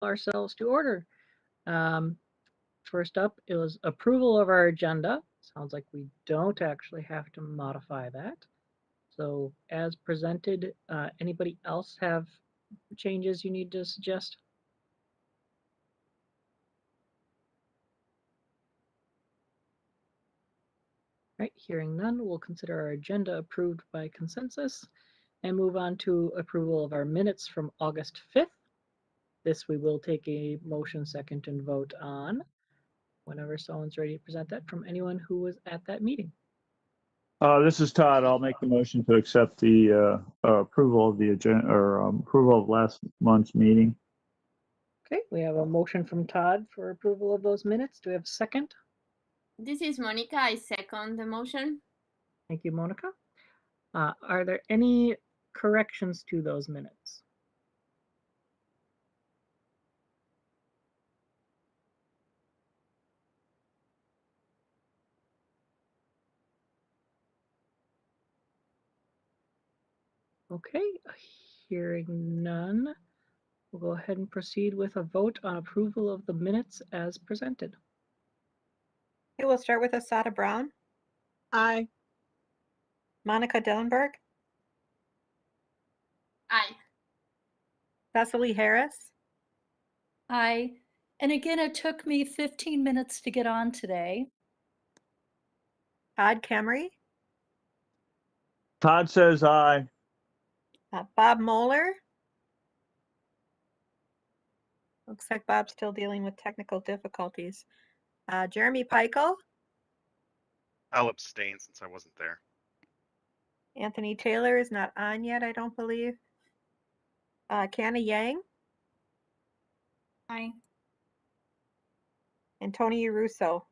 ourselves to order. Um, First up, it was approval of our agenda. Sounds like we don't actually have to modify that. So as presented, anybody else have changes you need to suggest? Right, hearing none, we'll consider our agenda approved by consensus and move on to approval of our minutes from August 5th. This we will take a motion, second, and vote on whenever someone's ready to present that from anyone who was at that meeting. This is Todd. I'll make the motion to accept the approval of the agenda or approval of last month's meeting. Okay, we have a motion from Todd for approval of those minutes. Do we have a second? This is Monica. I second the motion. Thank you, Monica. Are there any corrections to those minutes? Okay, hearing none, we'll go ahead and proceed with a vote on approval of the minutes as presented. Okay, we'll start with Asada Brown, Aye. Monica Dillenberg, Aye. Cecily Harris, Aye. And again, it took me 15 minutes to get on today. Todd Kemmery, Todd says aye. Bob Moeller. Looks like Bob's still dealing with technical difficulties. Jeremy Peichel, I'll abstain since I wasn't there. Anthony Taylor is not on yet, I don't believe. Canna Yang Aye. and Tony Russo.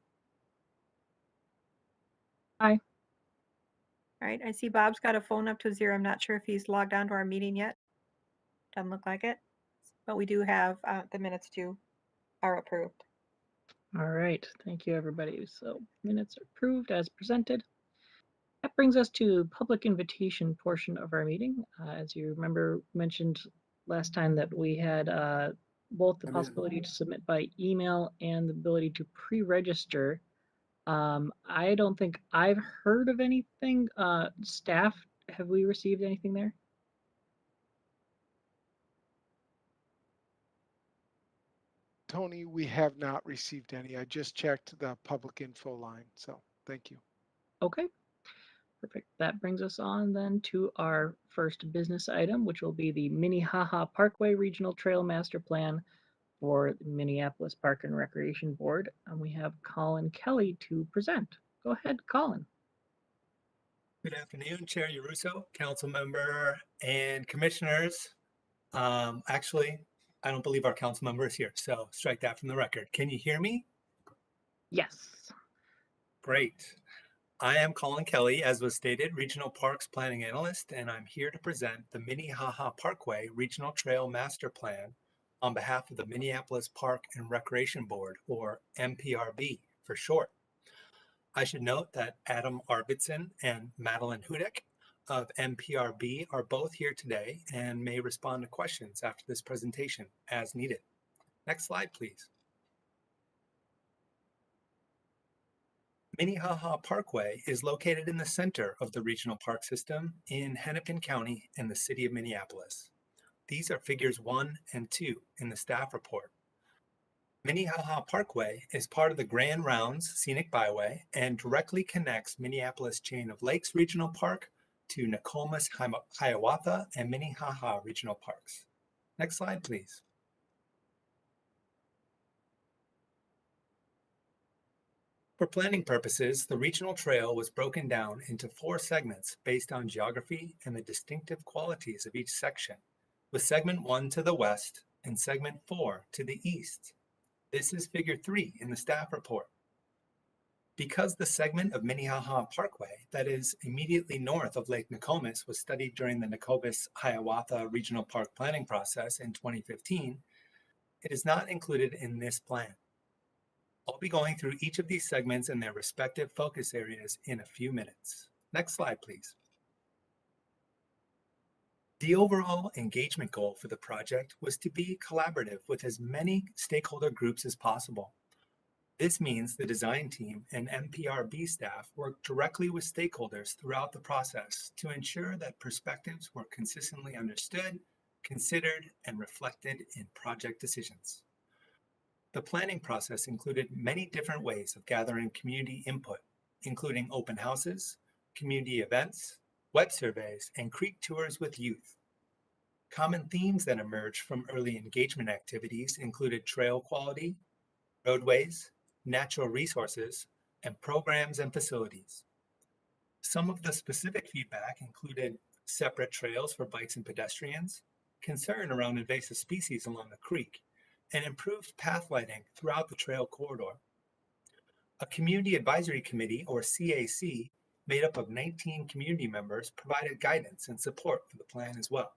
Aye. All right, I see Bob's got a phone up to 0. I'm not sure if he's logged on to our meeting yet. Doesn't look like it, but we do have the minutes are approved. All right, thank you, everybody. So minutes are approved as presented. That brings us to public invitation portion of our meeting. As you remember, mentioned last time that we had both the possibility to submit by email and the ability to pre-register. I don't think I've heard of anything. Staff, have we received anything there? Tony, we have not received any. I just checked the public info line, so thank you. Okay, perfect. That brings us on then to our first business item, which will be the Minnehaha Parkway Regional Trail Master Plan for the Minneapolis Park and Recreation Board. And we have Colin Kelly to present. Go ahead, Colin. Good afternoon, Chair Russo, council member, and commissioners. Actually, I don't believe our council member is here, so strike that from the record. Can you hear me? Yes. Great. I am Colin Kelly, as was stated, Regional Parks Planning Analyst, and I'm here to present the Minnehaha Parkway Regional Trail Master Plan on behalf of the Minneapolis Park and Recreation Board, or MPRB for short. I should note that Adam Arvidsson and Madeline Hudek of MPRB are both here today and may respond to questions after this presentation as needed. Next slide, please. Minnehaha Parkway is located in the center of the regional park system in Hennepin County and the city of Minneapolis. These are figures 1 and 2 in the staff report. Minnehaha Parkway is part of the Grand Rounds Scenic Byway and directly connects Minneapolis Chain of Lakes Regional Park to Nokomis, Hiawatha, and Minnehaha Regional Parks. Next slide, please. For planning purposes, the regional trail was broken down into 4 segments based on geography and the distinctive qualities of each section, with segment 1 to the west and segment 4 to the east. This is figure 3 in the staff report. Because the segment of Minnehaha Parkway that is immediately north of Lake Nokomis was studied during the Nokomis-Hiawatha Regional Park planning process in 2015, it is not included in this plan. I'll be going through each of these segments and their respective focus areas in a few minutes. Next slide, please. The overall engagement goal for the project was to be collaborative with as many stakeholder groups as possible. This means the design team and MPRB staff worked directly with stakeholders throughout the process to ensure that perspectives were consistently understood, considered, and reflected in project decisions. The planning process included many different ways of gathering community input, including open houses, community events, web surveys, and creek tours with youth. Common themes that emerged from early engagement activities included trail quality, roadways, natural resources, and programs and facilities. Some of the specific feedback included separate trails for bikes and pedestrians, concern around invasive species along the creek, and improved path lighting throughout the trail corridor. A Community Advisory Committee, or CAC, made up of 19 community members provided guidance and support for the plan as well.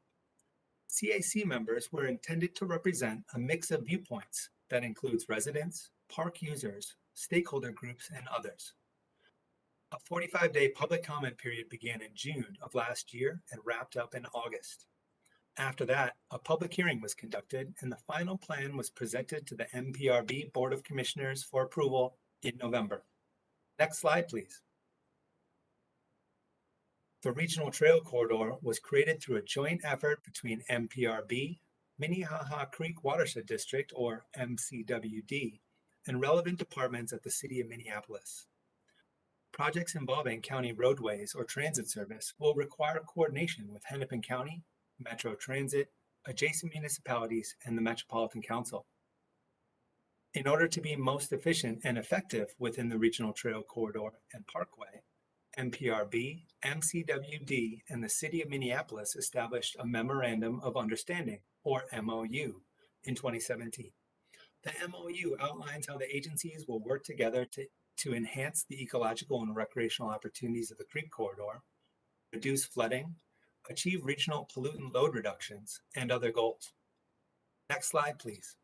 CAC members were intended to represent a mix of viewpoints that includes residents, park users, stakeholder groups, and others. A 45-day public comment period began in June of last year and wrapped up in August. After that, a public hearing was conducted and the final plan was presented to the MPRB Board of Commissioners for approval in November. Next slide, please. The Regional Trail Corridor was created through a joint effort between MPRB, Minnehaha Creek Watershed District, or MCWD, and relevant departments at the City of Minneapolis. Projects involving county roadways or transit service will require coordination with Hennepin County, Metro Transit, adjacent municipalities, and the Metropolitan Council. In order to be most efficient and effective within the Regional Trail Corridor and Parkway, MPRB, MCWD, and the City of Minneapolis established a Memorandum of Understanding, or MOU, in 2017. The MOU outlines how the agencies will work together to enhance the ecological and recreational opportunities of the creek corridor, reduce flooding, achieve regional pollutant load reductions, and other goals. Next slide, please.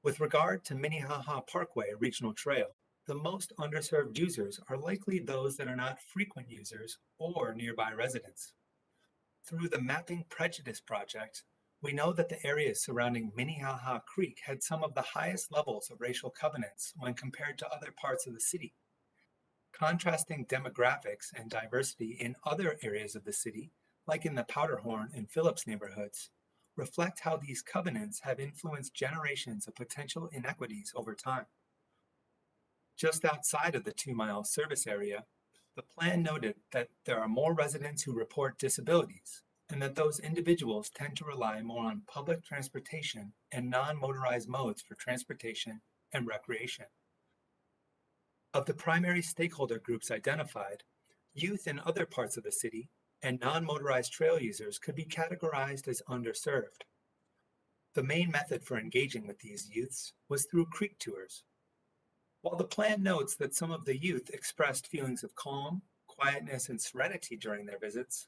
With regard to Minnehaha Parkway Regional Trail, the most underserved users are likely those that are not frequent users or nearby residents. Through the Mapping Prejudice project, we know that the areas surrounding Minnehaha Creek had some of the highest levels of racial covenants when compared to other parts of the city. Contrasting demographics and diversity in other areas of the city, like in the Powderhorn and Phillips neighborhoods, reflect how these covenants have influenced generations of potential inequities over time. Just outside of the 2-mile service area, the plan noted that there are more residents who report disabilities, and that those individuals tend to rely more on public transportation and non-motorized modes for transportation and recreation. Of the primary stakeholder groups identified, youth in other parts of the city and non-motorized trail users could be categorized as underserved. The main method for engaging with these youths was through creek tours. While the plan notes that some of the youth expressed feelings of calm, quietness, and serenity during their visits,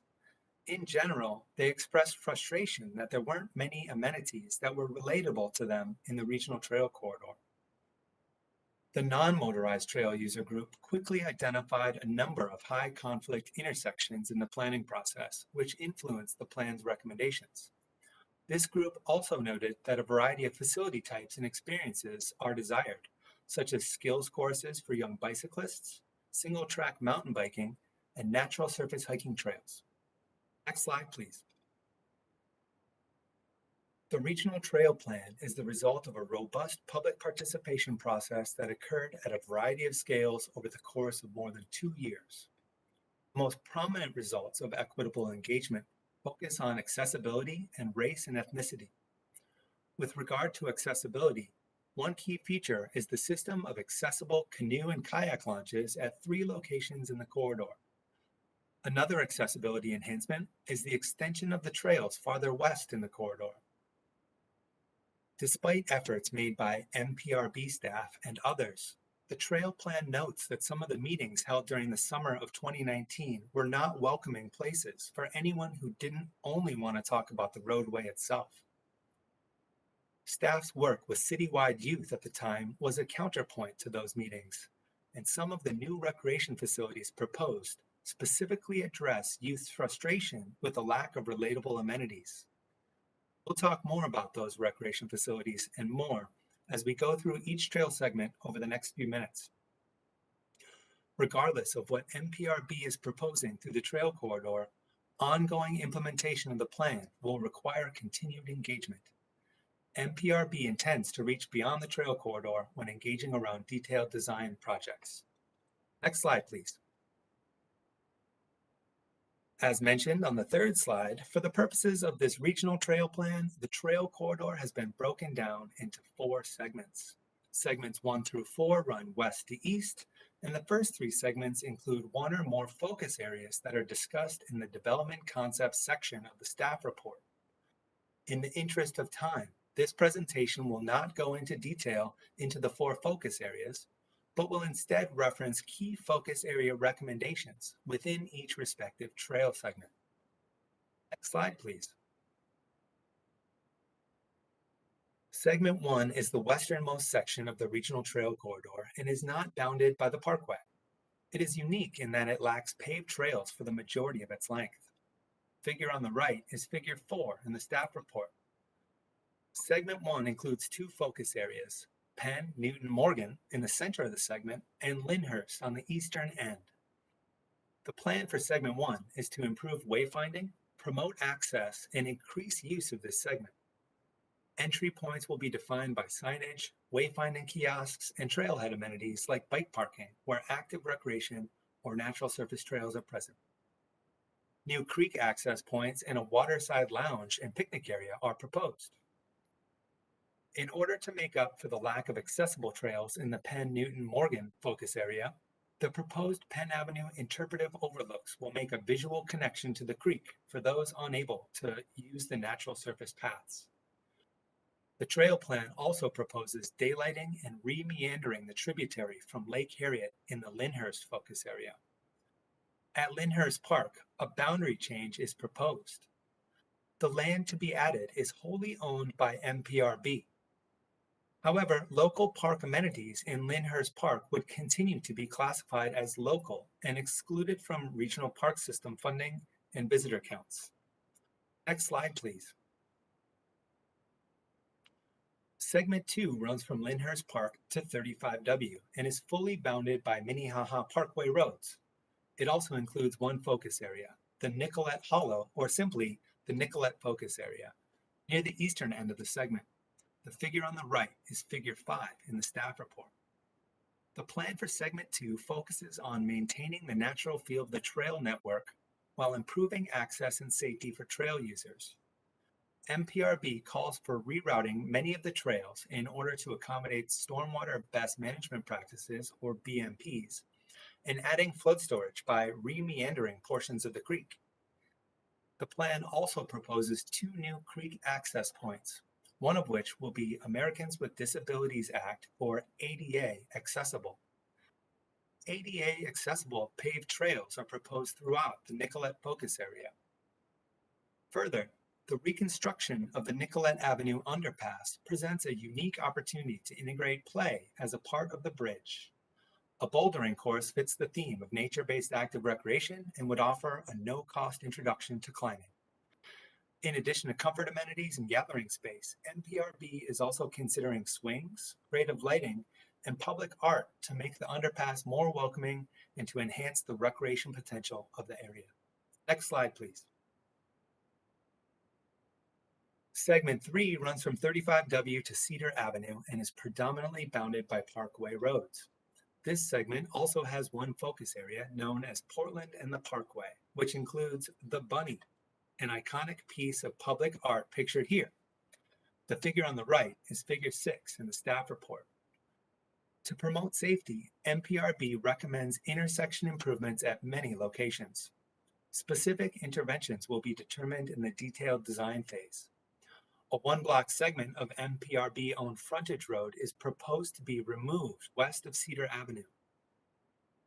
in general, they expressed frustration that there weren't many amenities that were relatable to them in the Regional Trail Corridor. The non-motorized trail user group quickly identified a number of high conflict intersections in the planning process, which influenced the plan's recommendations. This group also noted that a variety of facility types and experiences are desired, such as skills courses for young bicyclists, single-track mountain biking, and natural surface hiking trails. Next slide, please. The Regional Trail Plan is the result of a robust public participation process that occurred at a variety of scales over the course of more than 2 years. The most prominent results of equitable engagement focus on accessibility and race and ethnicity. With regard to accessibility, one key feature is the system of accessible canoe and kayak launches at 3 locations in the corridor. Another accessibility enhancement is the extension of the trails farther west in the corridor. Despite efforts made by MPRB staff and others, the trail plan notes that some of the meetings held during the summer of 2019 were not welcoming places for anyone who didn't only want to talk about the roadway itself. Staff's work with citywide youth at the time was a counterpoint to those meetings, and some of the new recreation facilities proposed specifically address youth frustration with the lack of relatable amenities. We'll talk more about those recreation facilities and more as we go through each trail segment over the next few minutes. Regardless of what MPRB is proposing through the trail corridor, ongoing implementation of the plan will require continued engagement. MPRB intends to reach beyond the trail corridor when engaging around detailed design projects. Next slide, please. As mentioned on the third slide, for the purposes of this regional trail plan, the trail corridor has been broken down into 4 segments. Segments 1 through 4 run west to east, and the first 3 segments include 1 or more focus areas that are discussed in the development concepts section of the staff report. In the interest of time, this presentation will not go into detail into the 4 focus areas, but will instead reference key focus area recommendations within each respective trail segment. Next slide, please. Segment 1 is the westernmost section of the regional trail corridor and is not bounded by the parkway. It is unique in that it lacks paved trails for the majority of its length. Figure on the right is figure 4 in the staff report. Segment 1 includes 2 focus areas, Penn, Newton, Morgan in the center of the segment, and Lyndhurst on the eastern end. The plan for segment 1 is to improve wayfinding, promote access, and increase use of this segment. Entry points will be defined by signage, wayfinding kiosks, and trailhead amenities like bike parking, where active recreation or natural surface trails are present. New creek access points and a waterside lounge and picnic area are proposed. In order to make up for the lack of accessible trails in the Penn, Newton, Morgan focus area, the proposed Penn Avenue interpretive overlooks will make a visual connection to the creek for those unable to use the natural surface paths. The trail plan also proposes daylighting and re-meandering the tributary from Lake Harriet in the Lyndhurst focus area. At Lyndhurst Park, a boundary change is proposed. The land to be added is wholly owned by MPRB. However, local park amenities in Lyndhurst Park would continue to be classified as local and excluded from regional park system funding and visitor counts. Next slide, please. Segment 2 runs from Lyndhurst Park to 35W and is fully bounded by Minnehaha Parkway roads. It also includes 1 focus area, the Nicollet Hollow, or simply the Nicollet Focus Area, near the eastern end of the segment. The figure on the right is figure 5 in the staff report. The plan for segment 2 focuses on maintaining the natural feel of the trail network while improving access and safety for trail users. MPRB calls for rerouting many of the trails in order to accommodate stormwater best management practices, or BMPs, and adding flood storage by re-meandering portions of the creek. The plan also proposes 2 new creek access points, one of which will be Americans with Disabilities Act, or ADA accessible. ADA accessible paved trails are proposed throughout the Nicollet focus area. Further, the reconstruction of the Nicollet Avenue underpass presents a unique opportunity to integrate play as a part of the bridge. A bouldering course fits the theme of nature-based active recreation and would offer a no-cost introduction to climbing. In addition to comfort amenities and gathering space, MPRB is also considering swings, creative lighting, and public art to make the underpass more welcoming and to enhance the recreation potential of the area. Next slide, please. Segment 3 runs from 35W to Cedar Avenue and is predominantly bounded by Parkway roads. This segment also has 1 focus area known as Portland and the Parkway, which includes the Bunny, an iconic piece of public art pictured here. The figure on the right is figure 6 in the staff report. To promote safety, MPRB recommends intersection improvements at many locations. Specific interventions will be determined in the detailed design phase. A 1-block segment of MPRB-owned frontage road is proposed to be removed west of Cedar Avenue.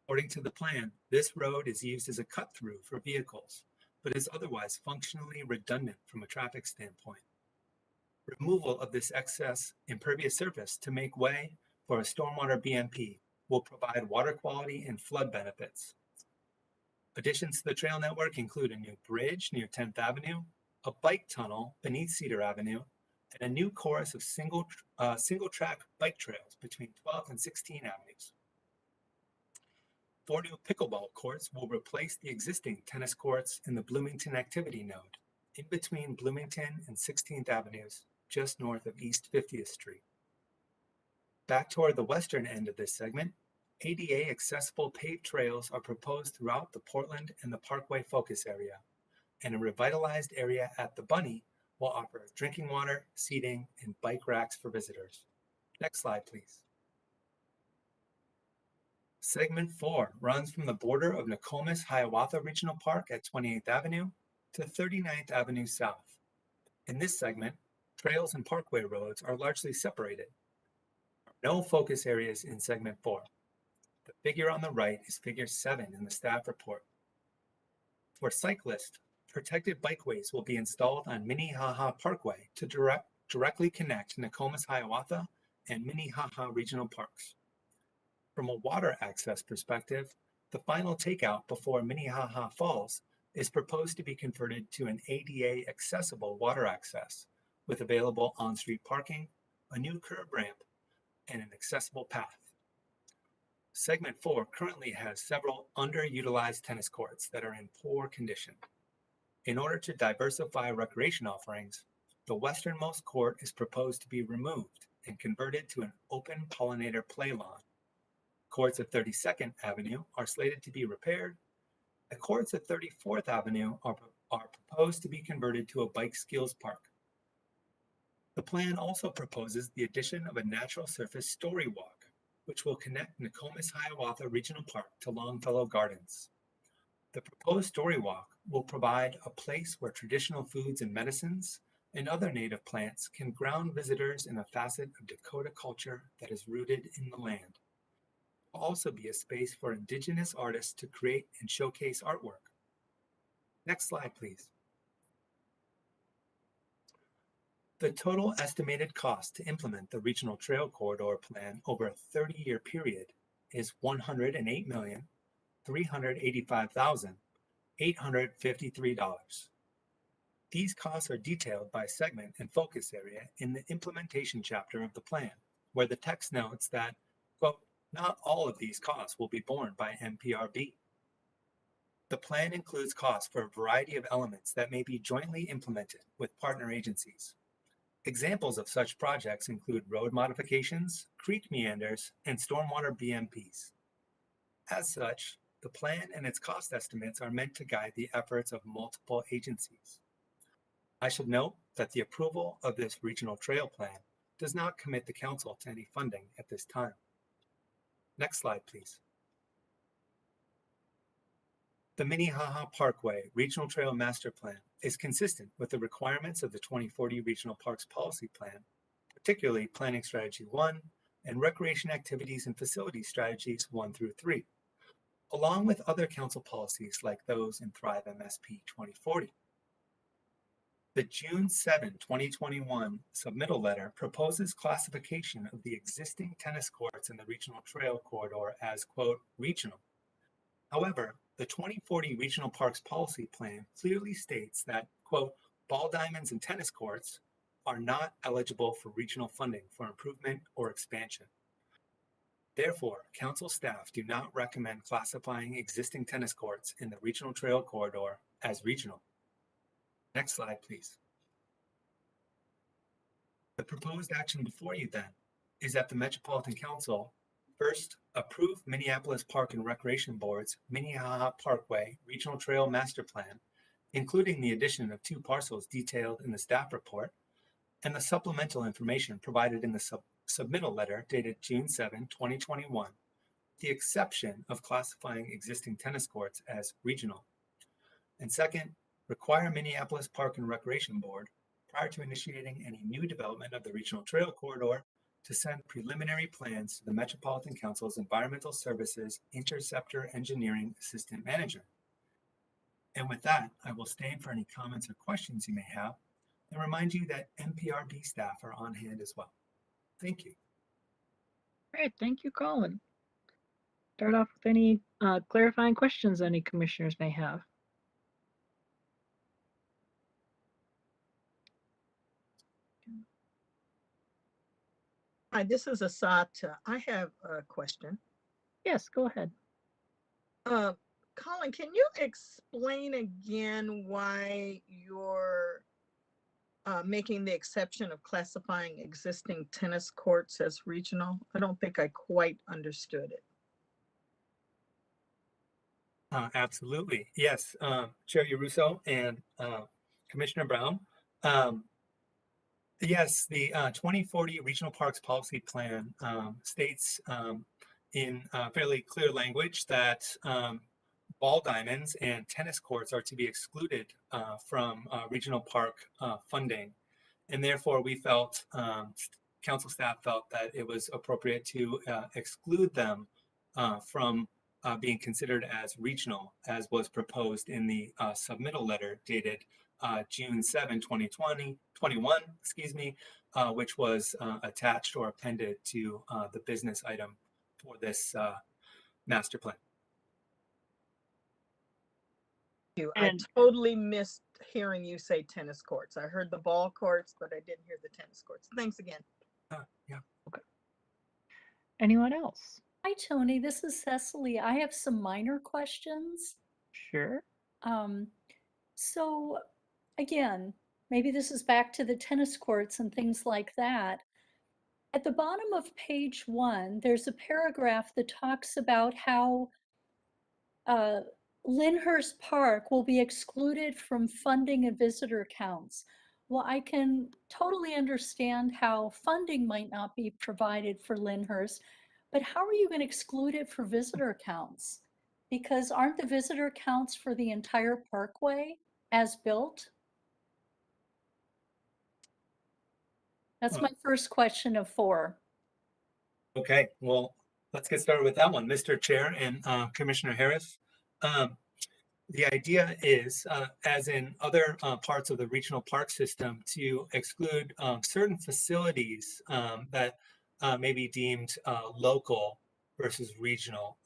According to the plan, this road is used as a cut-through for vehicles, but is otherwise functionally redundant from a traffic standpoint. Removal of this excess impervious surface to make way for a stormwater BMP will provide water quality and flood benefits. Additions to the trail network include a new bridge near 10th Avenue, a bike tunnel beneath Cedar Avenue, and a new chorus of single-track bike trails between 12th and 16 Avenues. 4 new pickleball courts will replace the existing tennis courts in the Bloomington Activity Node, in between Bloomington and 16th Avenues, just north of East 50th Street. Back toward the western end of this segment, ADA accessible paved trails are proposed throughout the Portland and the Parkway focus area, and a revitalized area at the Bunny will offer drinking water, seating, and bike racks for visitors. Next slide, please. Segment 4 runs from the border of Nokomis-Hiawatha Regional Park at 28th Avenue to 39th Avenue South. In this segment, trails and parkway roads are largely separated. No focus areas in segment 4. The figure on the right is figure 7 in the staff report. For cyclists, protected bikeways will be installed on Minnehaha Parkway to directly connect Nokomis-Hiawatha and Minnehaha Regional Parks. From a water access perspective, the final takeout before Minnehaha Falls is proposed to be converted to an ADA accessible water access with available on-street parking, a new curb ramp, and an accessible path. Segment 4 currently has several underutilized tennis courts that are in poor condition. In order to diversify recreation offerings, the westernmost court is proposed to be removed and converted to an open pollinator play lawn. Courts at 32nd Avenue are slated to be repaired. The courts at 34th Avenue are proposed to be converted to a bike skills park. The plan also proposes the addition of a natural surface story walk, which will connect Nokomis-Hiawatha Regional Park to Longfellow Gardens. The proposed story walk will provide a place where traditional foods and medicines and other native plants can ground visitors in a facet of Dakota culture that is rooted in the land. It will also be a space for Indigenous artists to create and showcase artwork. Next slide, please. The total estimated cost to implement the Regional Trail Corridor Plan over a 30-year period is $108,385,853. These costs are detailed by segment and focus area in the implementation chapter of the plan, where the text notes that, quote, not all of these costs will be borne by MPRB. The plan includes costs for a variety of elements that may be jointly implemented with partner agencies. Examples of such projects include road modifications, creek meanders, and stormwater BMPs. As such, the plan and its cost estimates are meant to guide the efforts of multiple agencies. I should note that the approval of this regional trail plan does not commit the council to any funding at this time. Next slide, please. The Minnehaha Parkway Regional Trail Master Plan is consistent with the requirements of the 2040 Regional Parks Policy Plan, particularly Planning Strategy 1 and Recreation Activities and Facilities Strategies 1 through 3, along with other council policies like those in Thrive MSP 2040. The June 7, 2021 submittal letter proposes classification of the existing tennis courts in the Regional Trail Corridor as, quote, regional. However, the 2040 Regional Parks Policy Plan clearly states that, quote, ball diamonds and tennis courts are not eligible for regional funding for improvement or expansion. Therefore, council staff do not recommend classifying existing tennis courts in the Regional Trail Corridor as regional. Next slide, please. The proposed action before you then is that the Metropolitan Council first approve Minneapolis Park and Recreation Board's Minnehaha Parkway Regional Trail Master Plan, including the addition of 2 parcels detailed in the staff report and the supplemental information provided in the submittal letter dated June 7, 2021, the exception of classifying existing tennis courts as regional. And second, require Minneapolis Park and Recreation Board, prior to initiating any new development of the Regional Trail Corridor, to send preliminary plans to the Metropolitan Council's Environmental Services Interceptor Engineering Assistant Manager. And with that, I will stand for any comments or questions you may have and remind you that MPRB staff are on hand as well. Thank you. All right, thank you, Colin. start off with any clarifying questions any commissioners may have. Hi, this is Asata. I have a question. Yes, go ahead. Colin, can you explain again why you're making the exception of classifying existing tennis courts as regional? I don't think I quite understood it. Absolutely. Yes, Chair Russo and Commissioner Brown. Yes, the 2040 Regional Parks Policy Plan states in fairly clear language that ball diamonds and tennis courts are to be excluded from regional park funding. And therefore, we felt, council staff felt that it was appropriate to exclude them from being considered as regional, as was proposed in the submittal letter dated June 7, 2021, excuse me, which was attached or appended to the business item for this master plan. I And- totally missed hearing you say tennis courts. I heard the ball courts, but I didn't hear the tennis courts. Thanks again. Yeah. Anyone else? Hi, Tony. This is Cecily. I have some minor questions. Sure. So again, maybe this is back to the tennis courts and things like that. At the bottom of page 1, there's a paragraph that talks about how Lyndhurst Park will be excluded from funding and visitor counts. Well, I can totally understand how funding might not be provided for Lyndhurst, but how are you going to exclude it for visitor counts? Because aren't the visitor counts for the entire parkway as built? That's my first question of 4. Okay, well, let's get started with that one. Mr. Chair and Commissioner Harris. The idea is, as in other parts of the regional park system, to exclude certain facilities that may be deemed local versus regional.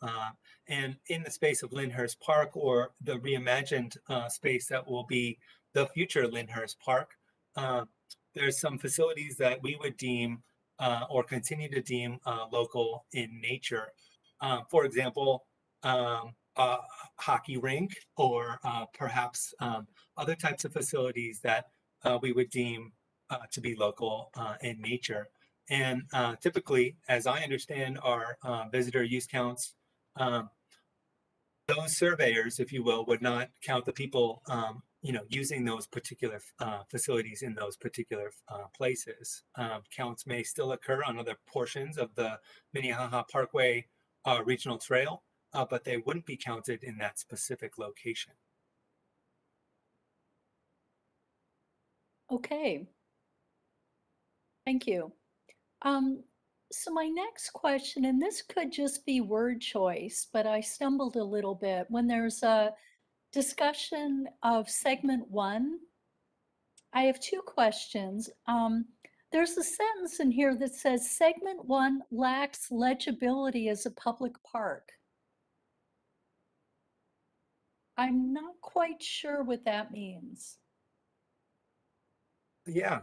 And in the space of Lyndhurst Park, or the reimagined space that will be the future Lyndhurst Park, there's some facilities that we would deem or continue to deem local in nature. For example, hockey rink, or perhaps other types of facilities that we would deem to be local in nature. And typically, as I understand our visitor use counts, those surveyors, if you will, would not count the people using those particular facilities in those particular places. Counts may still occur on other portions of the Minnehaha Parkway Regional Trail, but they wouldn't be counted in that specific location. Okay. Thank you. So my next question, and this could just be word choice, but I stumbled a little bit when there's a discussion of segment 1. I have 2 questions. There's a sentence in here that says segment 1 lacks legibility as a public park. I'm not quite sure what that means. Yeah,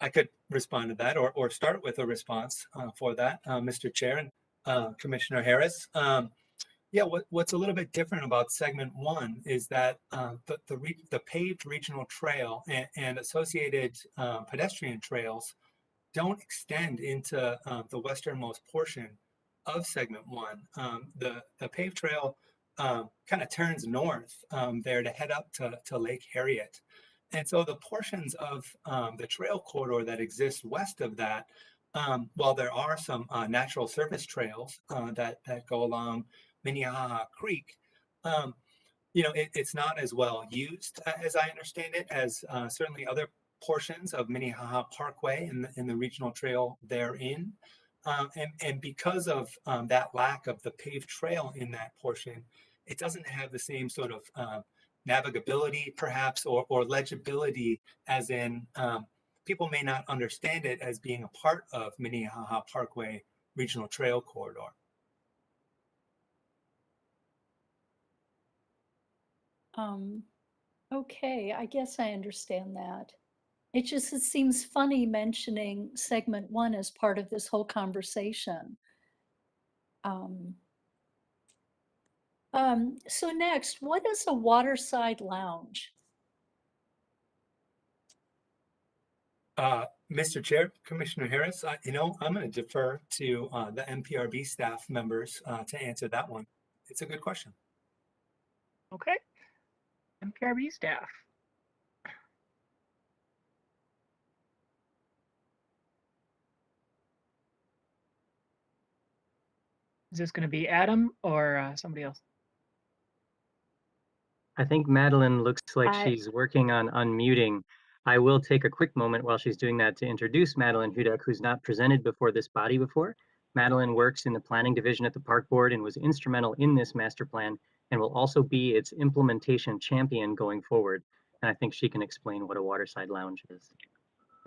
I could respond to that, or start with a response for that, Mr. Chair and Commissioner Harris. Yeah, what's a little bit different about segment 1 is that the paved regional trail and associated pedestrian trails don't extend into the westernmost portion of segment 1. The paved trail kind of turns north there to head up to Lake Harriet. And so the portions of the trail corridor that exist west of that, while there are some natural surface trails that go along Minnehaha Creek, it's not as well used, as I understand it, as certainly other portions of Minnehaha Parkway and the regional trail therein. And because of that lack of the paved trail in that portion, it doesn't have the same sort of navigability, perhaps, or legibility, as in people may not understand it as being a part of Minnehaha Parkway Regional Trail Corridor. Okay, I guess I understand that. It seems funny mentioning segment 1 as part of this whole conversation. So next, what is a waterside lounge? Mr. Chair, Commissioner Harris, I'm going to defer to the MPRB staff members to answer that one. It's a good question. Okay. MPRB staff. Is this going to be Adam or somebody else? I think Madeline looks like she's working on unmuting. I will take a quick moment while she's doing that to introduce Madeline Hudak, who's not presented before this body before. Madeline works in the planning division at the Park Board and was instrumental in this master plan and will also be its implementation champion going forward. And I think she can explain what a waterside lounge is.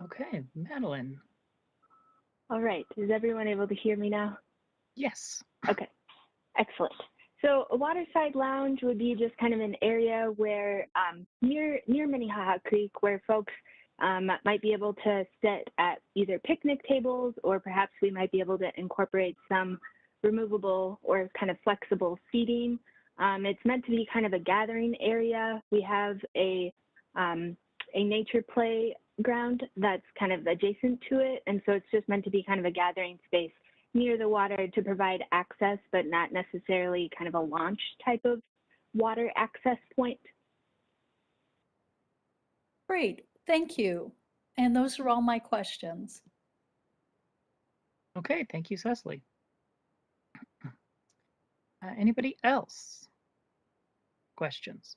Okay, Madeline. All right, is everyone able to hear me now? Yes. Okay, excellent. So a waterside lounge would be just kind of an area where near Minnehaha Creek where folks might be able to sit at either picnic tables, or perhaps we might be able to incorporate some removable or kind of flexible seating. It's meant to be kind of a gathering area. We have a nature playground that's kind of adjacent to it, and so it's just meant to be kind of a gathering space near the water to provide access, but not necessarily kind of a launch type of water access point. Great, thank you. And those are all my questions. Okay, thank you, Cecily. Anybody else? Questions?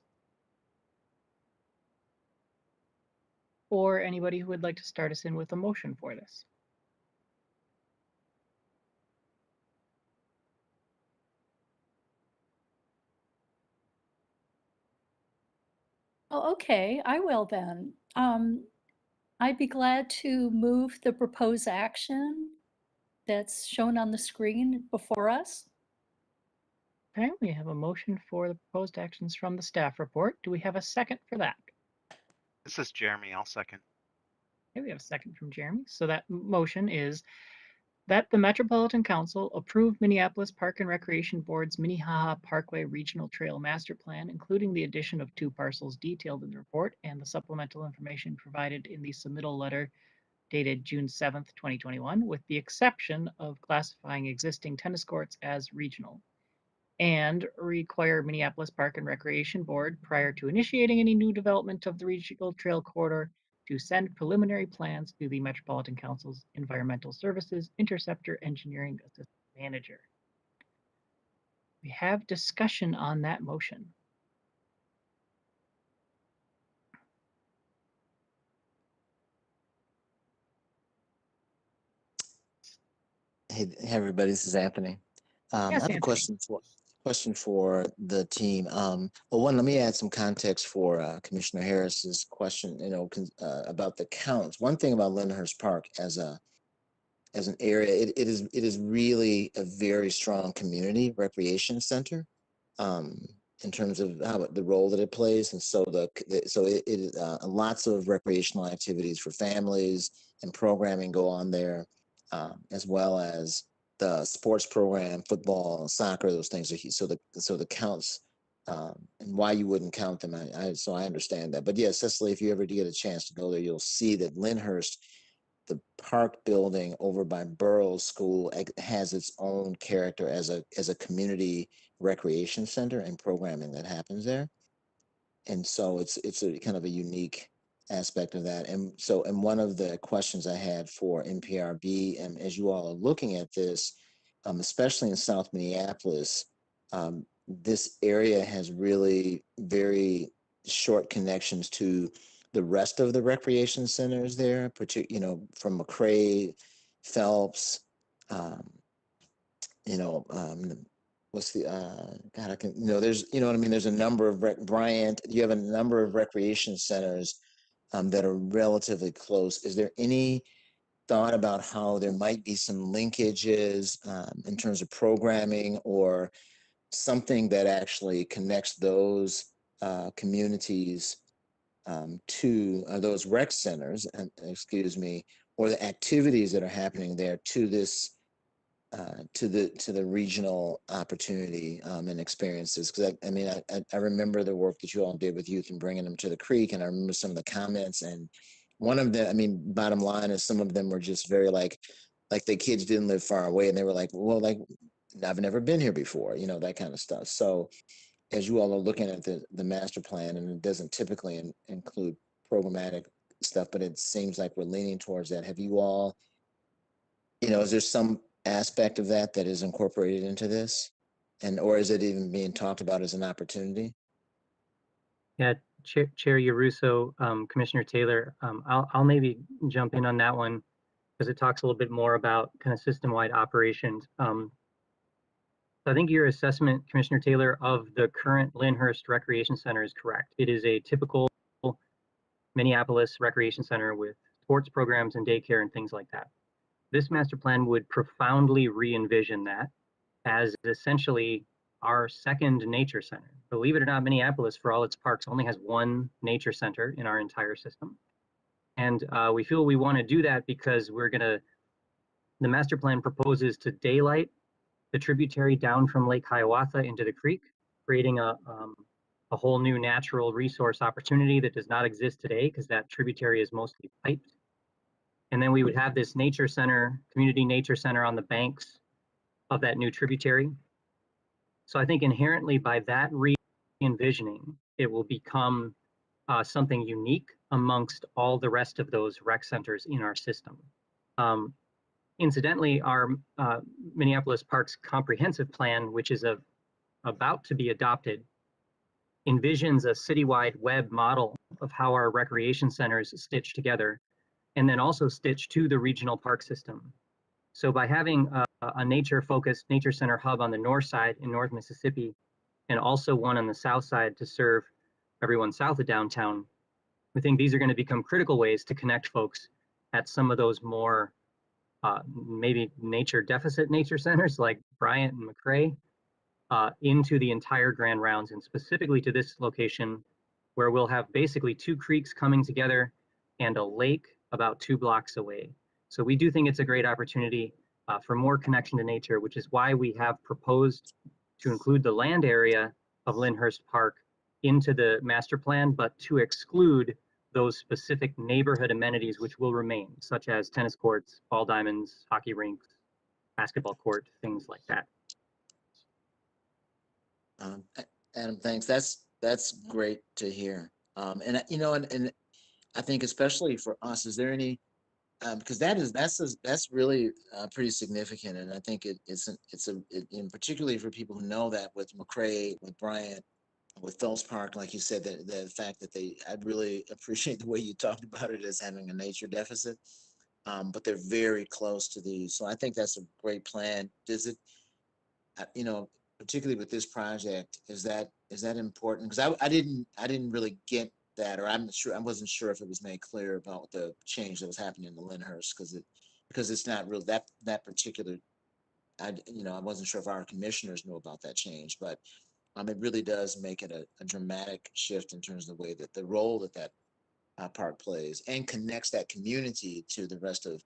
Or anybody who would like to start us in with a motion for this? Oh, okay, I will then. I'd be glad to move the proposed action that's shown on the screen before us. Okay, we have a motion for the proposed actions from the staff report. Do we have a second for that? This is Jeremy. I'll second. Okay, we have a second from Jeremy. So that motion is that the Metropolitan Council approve Minneapolis Park and Recreation Board's Minnehaha Parkway Regional Trail Master Plan, including the addition of 2 parcels detailed in the report and the supplemental information provided in the submittal letter dated June 7th, 2021, with the exception of classifying existing tennis courts as regional, and require Minneapolis Park and Recreation Board, prior to initiating any new development of the regional trail corridor, to send preliminary plans to the Metropolitan Council's Environmental Services Interceptor Engineering Assistant Manager. We have discussion on that motion. Hey, everybody, this is Anthony. I Yes, have a Anthony. question for the team. Well, one, let me add some context for Commissioner Harris's question, about the counts. One thing about Lyndhurst Park as an area, it is really a very strong community recreation center, in terms of the role that it plays. And so lots of recreational activities for families and programming go on there, as well as the sports program, football, soccer, those things are so the counts, and why you wouldn't count them. So I understand that. But yeah, Cecily, if you ever do get a chance to go there, you'll see that Lyndhurst, the park building over by Burroughs School, has its own character as a community recreation center and programming that happens there. And so it's a kind of a unique aspect of that. And one of the questions I had for MPRB, and as you all are looking at this, especially in South Minneapolis, this area has really very short connections to the rest of the recreation centers there, from McRae, Phelps, what's the God, I can, there's, what I mean, there's a number of Bryant, you have a number of recreation centers that are relatively close. Is there any thought about how there might be some linkages in terms of programming or something that actually connects those communities to those rec centers, and excuse me, or the activities that are happening there to this to the regional opportunity and experiences. Because I mean, I remember the work that you all did with youth and bringing them to the creek, and I remember some of the comments. And one of them, I mean, bottom line is some of them were just very like the kids didn't live far away, and they were like, well, like I've never been here before, you know, that kind of stuff. So as you all are looking at the master plan, and it doesn't typically include programmatic stuff, but it seems like we're leaning towards that. Have you all, you know, is there some aspect of that that is incorporated into this, and or is it even being talked about as an opportunity? Yeah, Chair Yaruso, Commissioner Taylor, I'll maybe jump in on that one because it talks a little bit more about kind of system-wide operations. So I think your assessment, Commissioner Taylor, of the current Lyndhurst Recreation Center is correct. It is a typical Minneapolis recreation center with sports programs and daycare and things like that. This master plan would profoundly re-envision that as essentially our second nature center. Believe it or not, Minneapolis, for all its parks, only has one nature center in our entire system. And we feel we want to do that because the master plan proposes to daylight the tributary down from Lake Hiawatha into the creek, creating a whole new natural resource opportunity that does not exist today because that tributary is mostly piped. And then we would have this nature center, community nature center on the banks of that new tributary. So I think inherently by that re-envisioning, it will become something unique amongst all the rest of those rec centers in our system. Incidentally, our Minneapolis Parks Comprehensive Plan, which is about to be adopted, envisions a citywide web model of how our recreation centers stitch together and then also stitch to the regional park system. So by having a nature-focused nature center hub on the north side in North Mississippi and also one on the south side to serve everyone south of downtown, we think these are going to become critical ways to connect folks at some of those more maybe nature deficit nature centers like Bryant and McRae into the entire Grand Rounds, and specifically to this location where we'll have basically two creeks coming together and a lake about 2 blocks away. So we do think it's a great opportunity for more connection to nature, which is why we have proposed to include the land area of Lyndhurst Park into the master plan, but to exclude those specific neighborhood amenities which will remain, such as tennis courts, ball diamonds, hockey rinks, basketball court, things like that. Adam, thanks. That's great to hear. And you know, and I think especially for us, is there any because that's really pretty significant, and I think and particularly for people who know that with McRae, with Bryant, with Phelps Park, like you said, the fact that I really appreciate the way you talked about it as having a nature deficit, but they're very close to these. So I think that's a great plan. Does it, you know, particularly with this project, is that important? Because I didn't really get that, or I wasn't sure if it was made clear about the change that was happening in the Lyndhurst, because it's not real that particular. I wasn't sure if our commissioners knew about that change, but it really does make it a dramatic shift in terms of the way that the role that park plays and connects that community to the rest of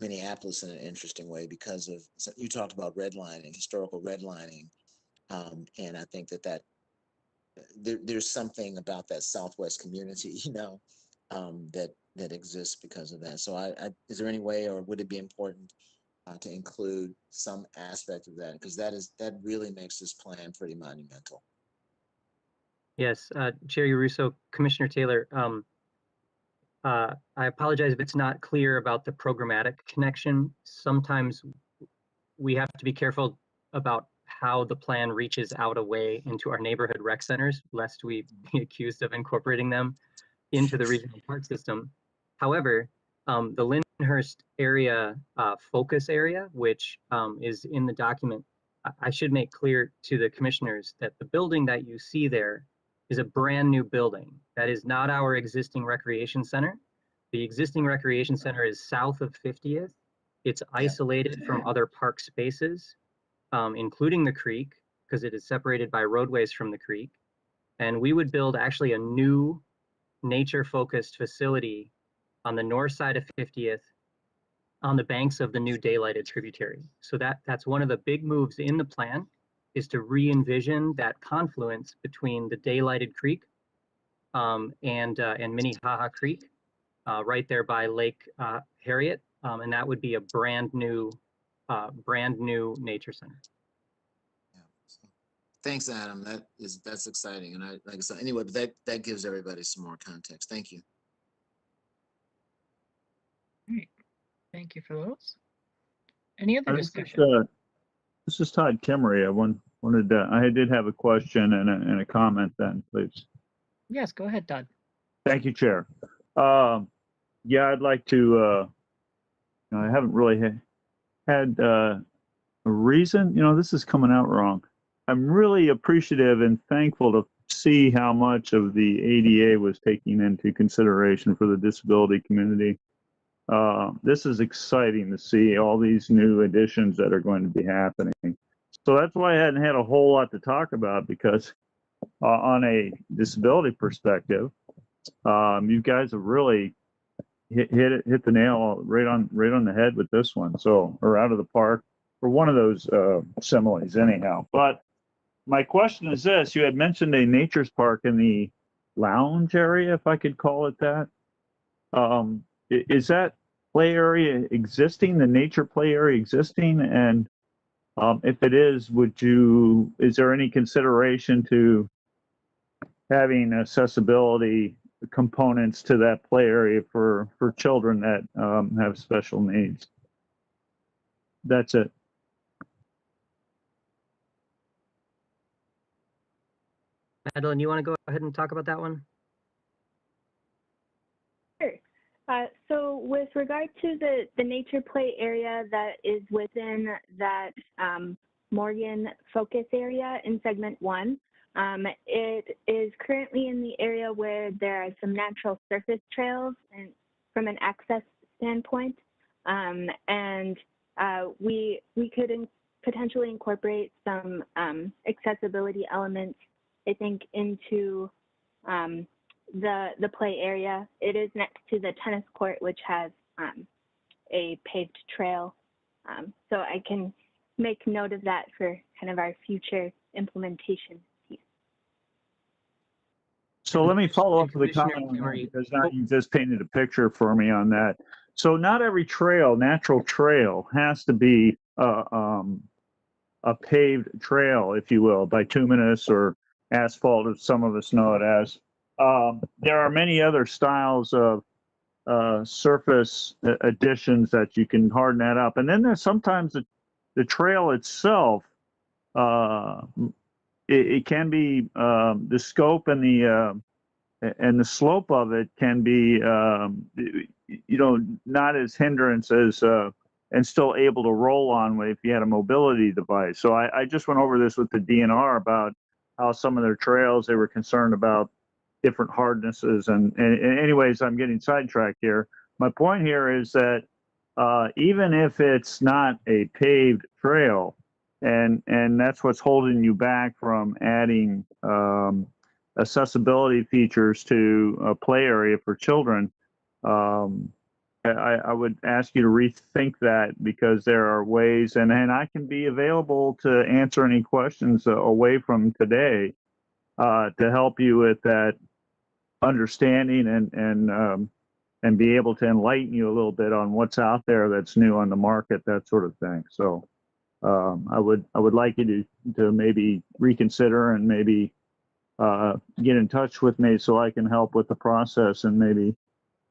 Minneapolis in an interesting way because of, you talked about redlining, historical redlining. And I think that there's something about that Southwest community, you know, that exists because of that. So is there any way, or would it be important to include some aspect of that? Because that really makes this plan pretty monumental. Yes, Chair Yaruso, Commissioner Taylor, I apologize if it's not clear about the programmatic connection. Sometimes we have to be careful about how the plan reaches out away into our neighborhood rec centers, lest we be accused of incorporating them into the regional park system. However, the Lyndhurst area focus area, which is in the document, I should make clear to the commissioners that the building that you see there is a brand new building. That is not our existing recreation center. The existing recreation center is south of 50th. It's isolated from other park spaces, including the creek, because it is separated by roadways from the creek. And we would build actually a new nature-focused facility on the north side of 50th on the banks of the new daylighted tributary. So that's one of the big moves in the plan, is to re-envision that confluence between the daylighted creek and Minnehaha Creek, right there by Lake Harriet, and that would be a brand new nature center. Yeah. So, thanks, Adam. That's exciting, and like I said, anyway, but that gives everybody some more context. Thank you. All right. Thank you for those. Any other discussion? This is Todd Kimmery. I did have a question and a comment then, please. Yes, go ahead, Todd. Thank you, Chair. Yeah, I'd like to, I haven't really had a reason, this is coming out wrong. I'm really appreciative and thankful to see how much of the ADA was taking into consideration for the disability community. This is exciting to see all these new additions that are going to be happening. So that's why I hadn't had a whole lot to talk about, because on a disability perspective, you guys have really hit the nail right on the head with this one. So, or out of the park, for one of those similes anyhow. But my question is this: you had mentioned a nature's park in the lounge area, if I could call it that. Is that play area existing, the nature play area existing? And if it is, is there any consideration to having accessibility components to that play area for children that have special needs? That's it. Madeline, you want to go ahead and talk about that one? Sure. So with regard to the nature play area that is within that Morgan focus area in segment 1, it is currently in the area where there are some natural surface trails and from an access standpoint. We could potentially incorporate some accessibility elements, I think, into the play area. It is next to the tennis court, which has a paved trail. So I can make note of that for kind of our future implementation piece. So let me follow up with a comment on that, because now you just painted a picture for me on that. So not every natural trail, has to be a paved trail, if you will, bituminous or asphalt, as some of us know it as. There are many other styles of surface additions that you can harden that up. And then there's sometimes the trail itself, it can be the scope and the slope of it can be, not as hindrance as, and still able to roll on if you had a mobility device. So I just went over this with the DNR about how some of their trails, they were concerned about different hardnesses. And anyways, I'm getting sidetracked here. My point here is that even if it's not a paved trail, and that's what's holding you back from adding accessibility features to a play area for children, I would ask you to rethink that, because there are ways, and I can be available to answer any questions away from today to help you with that understanding and be able to enlighten you a little bit on what's out there that's new on the market, that sort of thing. So I would like you to maybe reconsider and maybe get in touch with me so I can help with the process, and maybe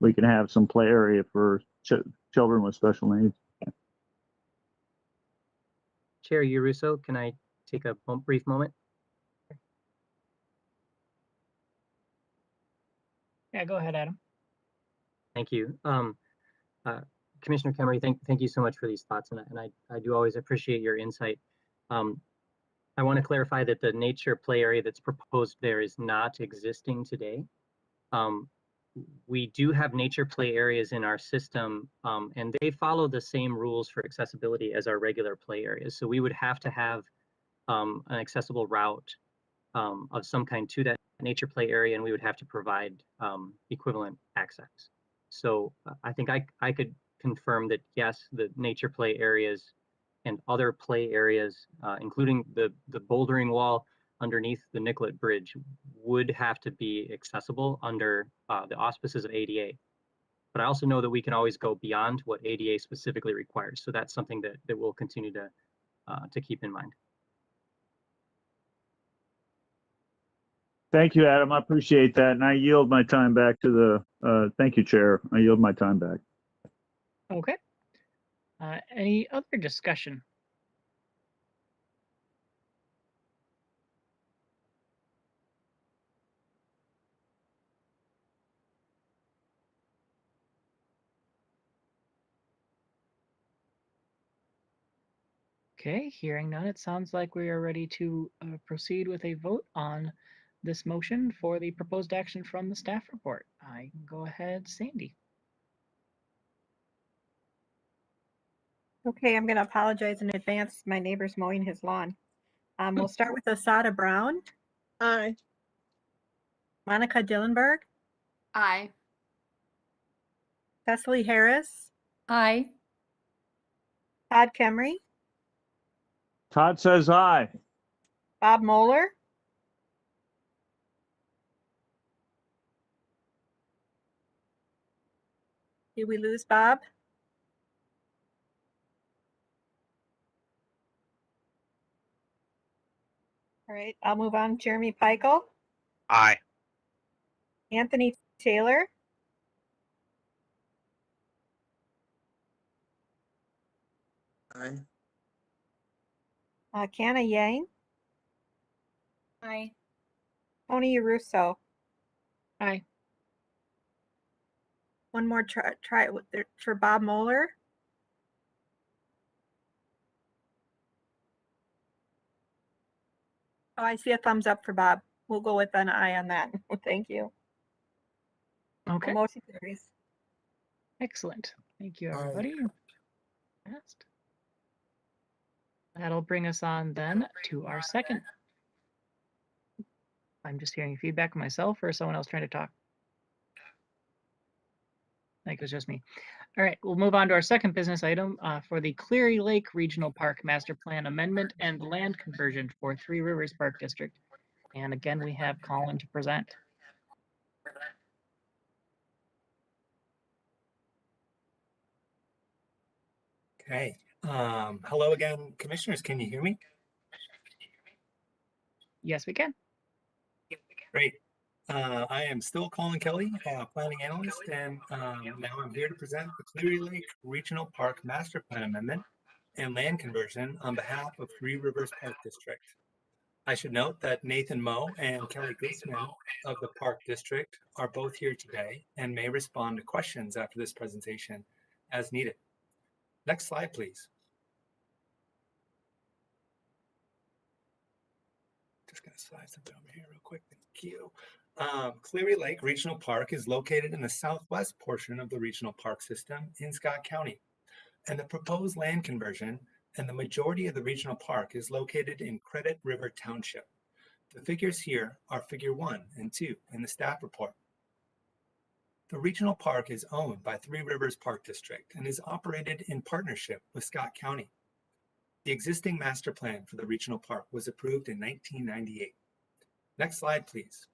we can have some play area for children with special needs. Chair Uruso, can I take a brief moment? Yeah, go ahead, Adam. Thank you. Commissioner Kemery, thank you so much for these thoughts, and I do always appreciate your insight. I want to clarify that the nature play area that's proposed there is not existing today. We do have nature play areas in our system, and they follow the same rules for accessibility as our regular play areas. So we would have to have an accessible route of some kind to that nature play area, and we would have to provide equivalent access. So I think I could confirm that yes, the nature play areas and other play areas, including the bouldering wall underneath the Nicollet Bridge, would have to be accessible under the auspices of ADA. But I also know that we can always go beyond what ADA specifically requires. So that's something that we'll continue to keep in mind. Thank you, Adam. I appreciate that. And I yield my time back to the, thank you, Chair. I yield my time back. Okay. Any other discussion? Okay, hearing none, it sounds like we are ready to proceed with a vote on this motion for the proposed action from the staff report. I can go ahead, Sandy. Okay, I'm going to apologize in advance. My neighbor's mowing his lawn. We'll start with Asada Brown, Aye. Monica Dillenberg, Aye. Cecily Harris, Aye. Todd Kemry, Todd says aye. Bob Moeller, did we lose Bob? All right, I'll move on. Jeremy Peichel, Aye. Anthony Taylor, Aye. Canna Yang, Aye. Tony Russo. Aye. One more try for Bob Moeller. Oh, I see a thumbs up for Bob. We'll go with an aye on that. Thank you. Okay. Motion carries. Excellent. Thank you, everybody. Passed. That'll bring us on then to our second. I'm just hearing feedback myself or someone else trying to talk. I think it was just me. All right, we'll move on to our second business item for the Cleary Lake Regional Park Master Plan Amendment and land conversion for Three Rivers Park District. And again, we have Colin to present. Okay. Hello again, commissioners. Can you hear me? Yes, we can. Great. I am still Colin Kelly, planning analyst, and now I'm here to present the Cleary Lake Regional Park Master Plan Amendment and land conversion on behalf of Three Rivers Park District. I should note that Nathan Moe and Kelly Guzman of the Park District are both here today and may respond to questions after this presentation as needed. Next slide, please. Just gonna slide something over here real quick. Thank you. Cleary Lake Regional Park is located in the southwest portion of the regional park system in Scott County. And the proposed land conversion and the majority of the regional park is located in Credit River Township. The figures here are figure 1 and 2 in the staff report. The regional park is owned by Three Rivers Park District and is operated in partnership with Scott County. The existing master plan for the regional park was approved in 1998. Next slide, please.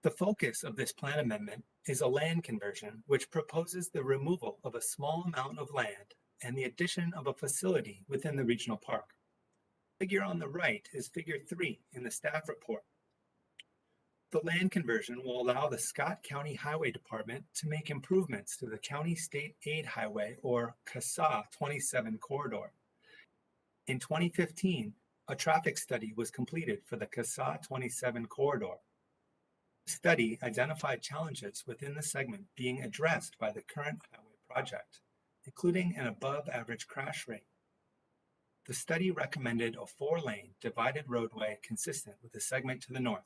The focus of this plan amendment is a land conversion which proposes the removal of a small amount of land and the addition of a facility within the regional park. The figure on the right is figure 3 in the staff report. The land conversion will allow the Scott County Highway Department to make improvements to the County State Aid Highway, or CSA 27 corridor. In 2015, a traffic study was completed for the CSA 27 corridor. The study identified challenges within the segment being addressed by the current highway project, including an above-average crash rate. The study recommended a 4-lane divided roadway consistent with the segment to the north.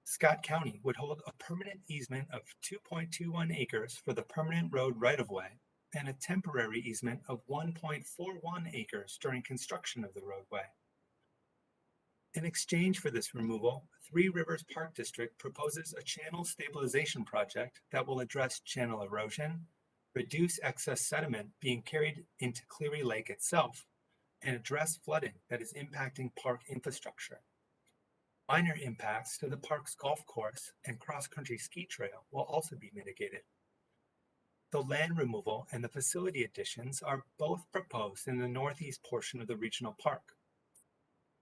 Scott County would hold a permanent easement of 2.21 acres for the permanent road right-of-way and a temporary easement of 1.41 acres during construction of the roadway. In exchange for this removal, Three Rivers Park District proposes a channel stabilization project that will address channel erosion, reduce excess sediment being carried into Cleary Lake itself, and address flooding that is impacting park infrastructure. Minor impacts to the park's golf course and cross-country ski trail will also be mitigated. The land removal and the facility additions are both proposed in the northeast portion of the regional park.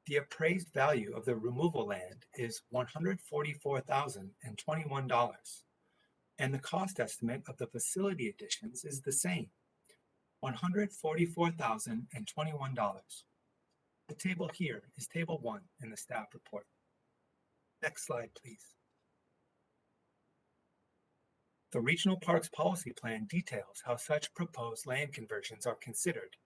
The appraised value of the removal land is $144,021, and the cost estimate of the facility additions is the same, $144,021. The table here is Table 1 in the staff report. Next slide, please. The Regional Parks Policy Plan details how such proposed land conversions are considered.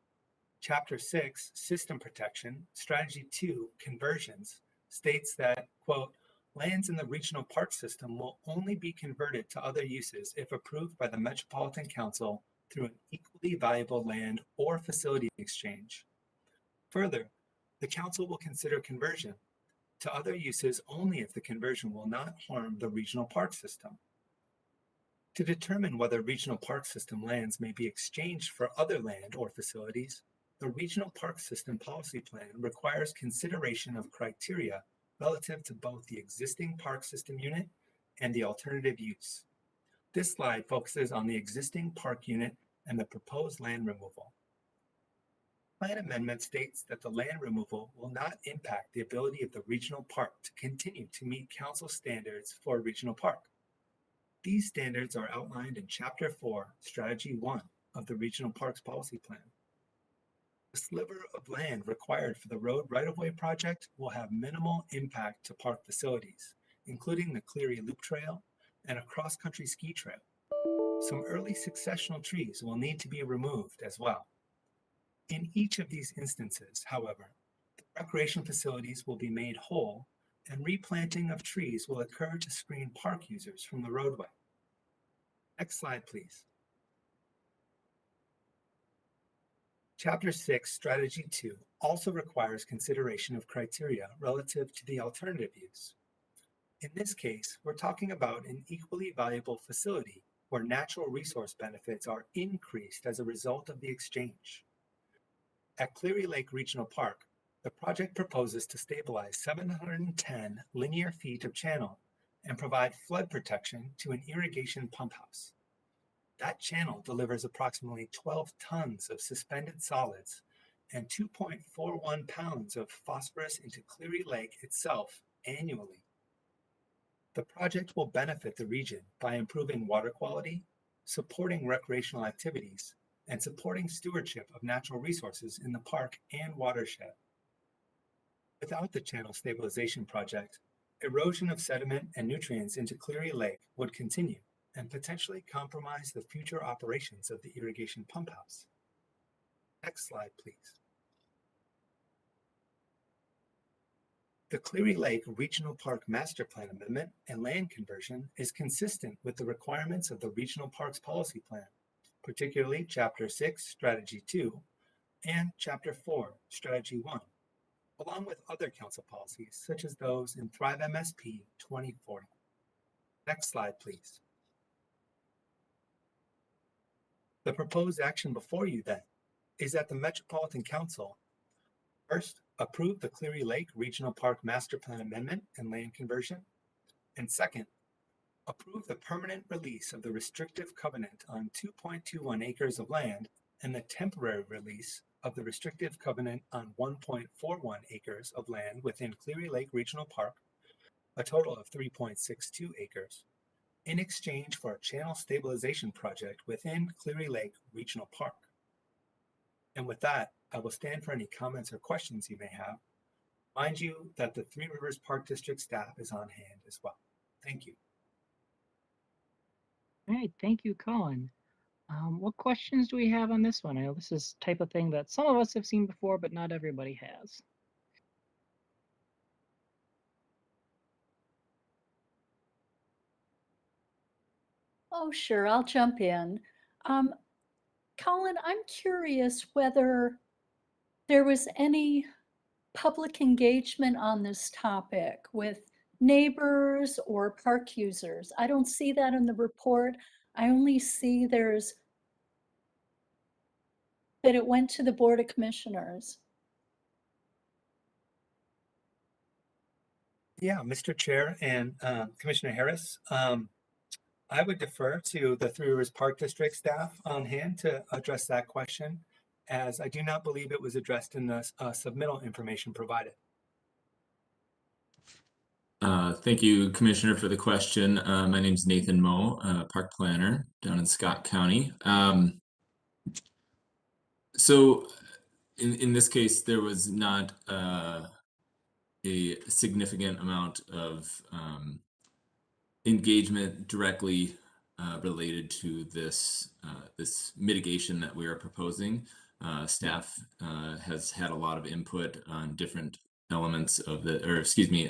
Chapter 6, System Protection, Strategy 2, Conversions, states that, quote, lands in the regional park system will only be converted to other uses if approved by the Metropolitan Council through an equally valuable land or facility exchange. Further, the Council will consider conversion to other uses only if the conversion will not harm the regional park system. To determine whether regional park system lands may be exchanged for other land or facilities, the Regional Park System Policy Plan requires consideration of criteria relative to both the existing park system unit and the alternative use. This slide focuses on the existing park unit and the proposed land removal. Plan amendment states that the land removal will not impact the ability of the regional park to continue to meet council standards for a regional park. These standards are outlined in Chapter 4, Strategy 1 of the Regional Parks Policy Plan. The sliver of land required for the road right-of-way project will have minimal impact to park facilities, including the Cleary Loop Trail and a cross-country ski trail. Some early successional trees will need to be removed as well. In each of these instances, however, the recreation facilities will be made whole and replanting of trees will occur to screen park users from the roadway. Next slide, please. Chapter 6, Strategy 2 also requires consideration of criteria relative to the alternative use. In this case, we're talking about an equally valuable facility where natural resource benefits are increased as a result of the exchange. At Cleary Lake Regional Park, the project proposes to stabilize 710 linear feet of channel and provide flood protection to an irrigation pump house. That channel delivers approximately 12 tons of suspended solids and 2.41 pounds of phosphorus into Cleary Lake itself annually. The project will benefit the region by improving water quality, supporting recreational activities, and supporting stewardship of natural resources in the park and watershed. Without the channel stabilization project, erosion of sediment and nutrients into Cleary Lake would continue and potentially compromise the future operations of the irrigation pump house. Next slide, please. The Cleary Lake Regional Park Master Plan Amendment and land conversion is consistent with the requirements of the Regional Parks Policy Plan, particularly Chapter 6, Strategy 2, and Chapter 4, Strategy 1, along with other council policies such as those in Thrive MSP 2040. Next slide, please. The proposed action before you then is that the Metropolitan Council first approve the Cleary Lake Regional Park Master Plan Amendment and land conversion, and second, approve the permanent release of the restrictive covenant on 2.21 acres of land and the temporary release of the restrictive covenant on 1.41 acres of land within Cleary Lake Regional Park, a total of 3.62 acres, in exchange for a channel stabilization project within Cleary Lake Regional Park. And with that, I will stand for any comments or questions you may have. Mind you that the Three Rivers Park District staff is on hand as well. Thank you. All right, thank you, Colin. What questions do we have on this one? I know this is the type of thing that some of us have seen before, but not everybody has. Oh, sure, I'll jump in. Colin, I'm curious whether there was any public engagement on this topic with neighbors or park users? I don't see that in the report. I only see that it went to the Board of Commissioners. Yeah, Mr. Chair and Commissioner Harris, I would defer to the Three Rivers Park District staff on hand to address that question, as I do not believe it was addressed in the submittal information provided. Thank you, Commissioner, for the question. My name is Nathan Moe, park planner down in Scott County. So in this case, there was not a significant amount of engagement directly related to this this mitigation that we are proposing. Staff has had a lot of input on different elements of the, or excuse me,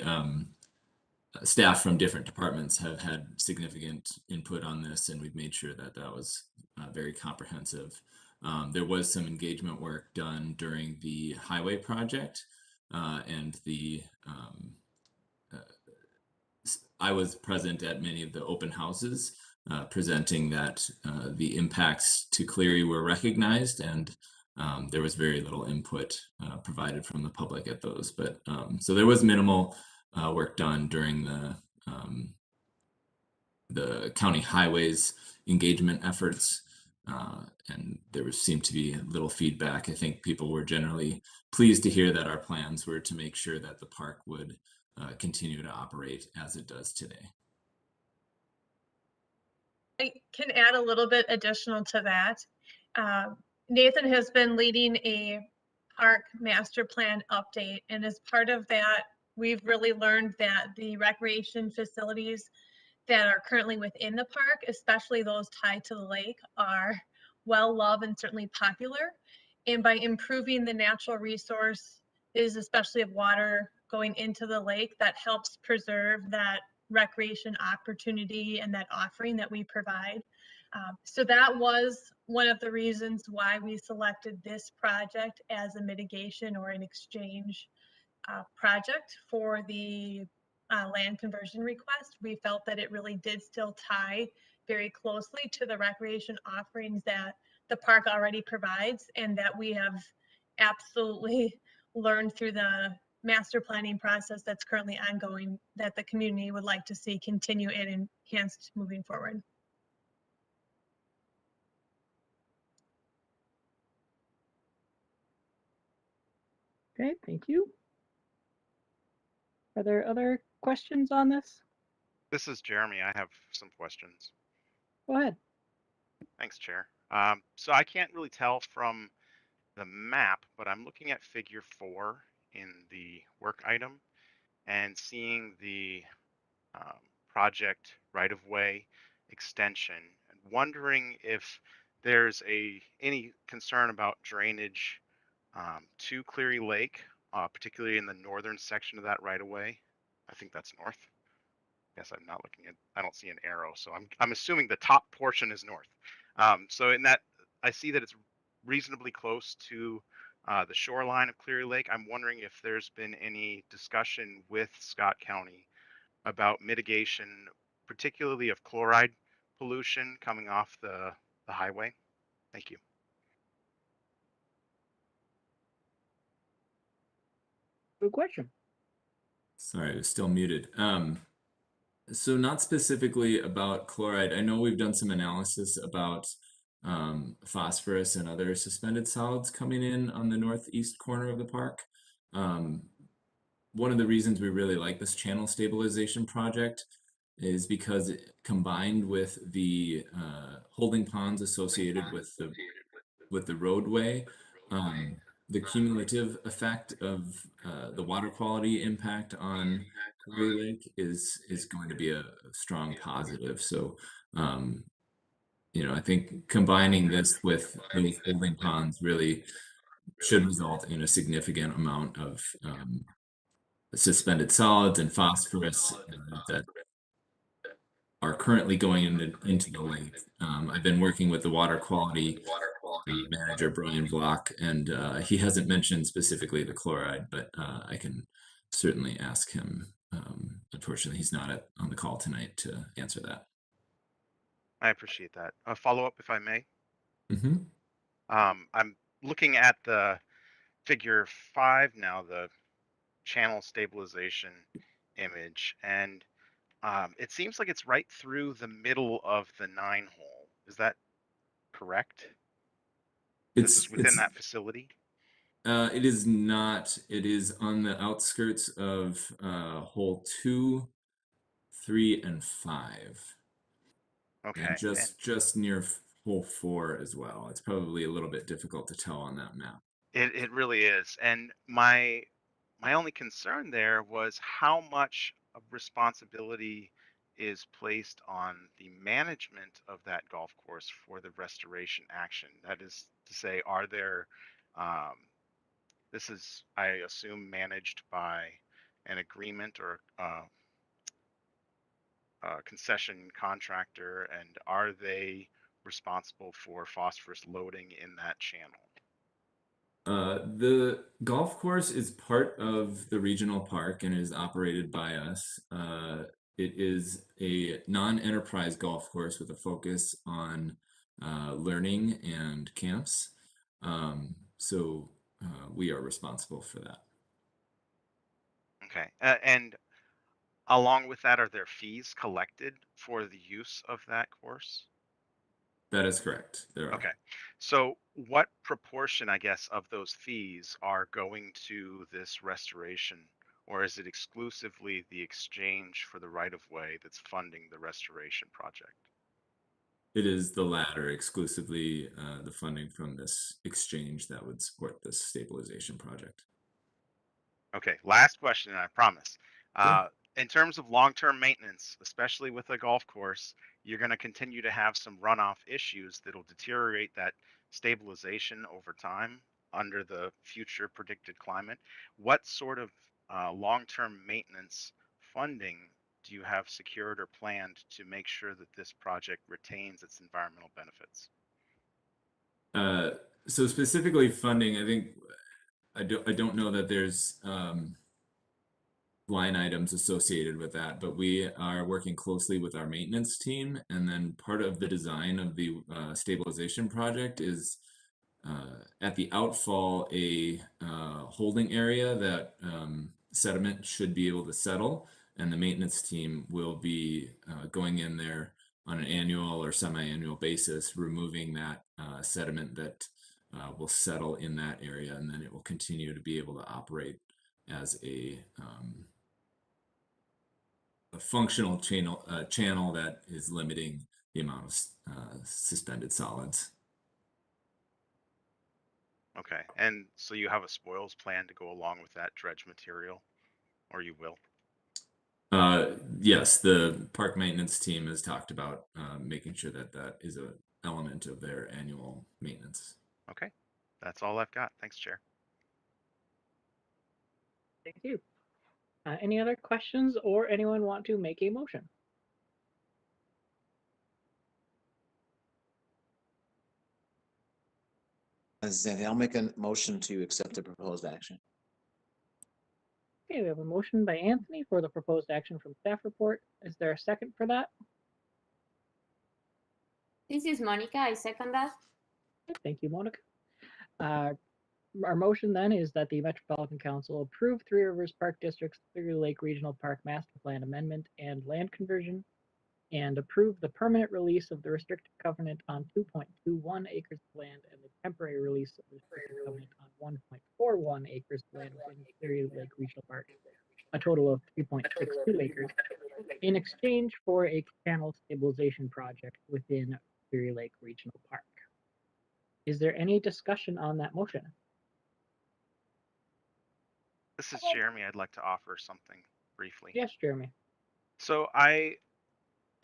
staff from different departments have had significant input on this, and we've made sure that that was very comprehensive. There was some engagement work done during the highway project, and I was present at many of the open houses presenting that the impacts to Cleary were recognized, and there was very little input provided from the public at those. But so there was minimal work done during the county highways engagement efforts, and there seemed to be little feedback. I think people were generally pleased to hear that our plans were to make sure that the park would continue to operate as it does today. I can add a little bit additional to that. Nathan has been leading a park master plan update, and as part of that, we've really learned that the recreation facilities that are currently within the park, especially those tied to the lake, are well loved and certainly popular. And by improving the natural resource is especially of water going into the lake, that helps preserve that recreation opportunity and that offering that we provide. So that was one of the reasons why we selected this project as a mitigation or an exchange project for the land conversion request. We felt that it really did still tie very closely to the recreation offerings that the park already provides, and that we have absolutely learned through the master planning process that's currently ongoing that the community would like to see continue and enhanced moving forward. Okay, thank you. Are there other questions on this? This is Jeremy. I have some questions. Go ahead. Thanks, Chair. So I can't really tell from the map, but I'm looking at figure 4 in the work item and seeing the project right-of-way extension, and wondering if there's any concern about drainage to Cleary Lake, particularly in the northern section of that right-of-way. I think that's north. Yes, I'm not looking at, I don't see an arrow, so I'm assuming the top portion is north. So in that, I see that it's reasonably close to the shoreline of Cleary Lake. I'm wondering if there's been any discussion with Scott County about mitigation, particularly of chloride pollution coming off the highway. Thank you. Good question. Sorry, I was still muted. So not specifically about chloride. I know we've done some analysis about phosphorus and other suspended solids coming in on the northeast corner of the park. One of the reasons we really like this channel stabilization project is because it, combined with the holding ponds associated with the roadway, the cumulative effect of the water quality impact on Cleary Lake is going to be a strong positive. So, you know, I think combining this with those holding ponds really should result in a significant amount of suspended solids and phosphorus that are currently going into the lake. I've been working with the water quality manager Brian Vlock, and he hasn't mentioned specifically the chloride, but I can certainly ask him. Unfortunately, he's not on the call tonight to answer that. I appreciate that. A follow-up, if I may. Mm-hmm. I'm looking at the figure 5 now, the channel stabilization image, and it seems like it's right through the middle of the 9 hole. Is that correct? This is within that facility? It is not. It is on the outskirts of hole 2, 3, and 5. Okay. And just near hole 4 as well. It's probably a little bit difficult to tell on that map. It really is. And my only concern there was how much of responsibility is placed on the management of that golf course for the restoration action. That is to say, are there, this is, I assume, managed by an agreement or concession contractor, and are they responsible for phosphorus loading in that channel? The golf course is part of the regional park and is operated by us. It is a non-enterprise golf course with a focus on learning and camps. So we are responsible for that. Okay. And along with that, are there fees collected for the use of that course? That is correct. There are. Okay. So what proportion, I guess, of those fees are going to this restoration? Or is it exclusively the exchange for the right-of-way that's funding the restoration project? It is the latter, exclusively the funding from this exchange that would support this stabilization project. Okay, last question, I promise. Sure. In terms of long-term maintenance, especially with a golf course, you're going to continue to have some runoff issues that'll deteriorate that stabilization over time under the future predicted climate. What sort of long-term maintenance funding do you have secured or planned to make sure that this project retains its environmental benefits? So specifically funding, I think I don't know that there's line items associated with that, but we are working closely with our maintenance team, and then part of the design of the stabilization project is at the outfall a holding area that sediment should be able to settle, and the maintenance team will be going in there on an annual or semi-annual basis, removing that sediment that will settle in that area, and then it will continue to be able to operate as a functional channel that is limiting the amount of suspended solids. Okay, and so you have a spoils plan to go along with that dredge material, or you will? Yes, the park maintenance team has talked about making sure that that is an element of their annual maintenance. Okay, that's all I've got. Thanks, Chair. Thank you. Any other questions or anyone want to make a motion? I'll make a motion to accept the proposed action. Okay, we have a motion by Anthony for the proposed action from staff report. Is there a second for that? This is Monica. I second that. Thank you, Monica. Our motion then is that the Metropolitan Council approve Three Rivers Park District's Clear Lake Regional Park Master Plan Amendment and land conversion, and approve the permanent release of the restricted covenant on 2.21 acres of land and the temporary release of the restricted covenant on 1.41 acres of land within Clear Lake Regional Park, a total of 3.62 acres, in exchange for a channel stabilization project within Clear Lake Regional Park. Is there any discussion on that motion? This is Jeremy. I'd like to offer something briefly. Yes, Jeremy. So I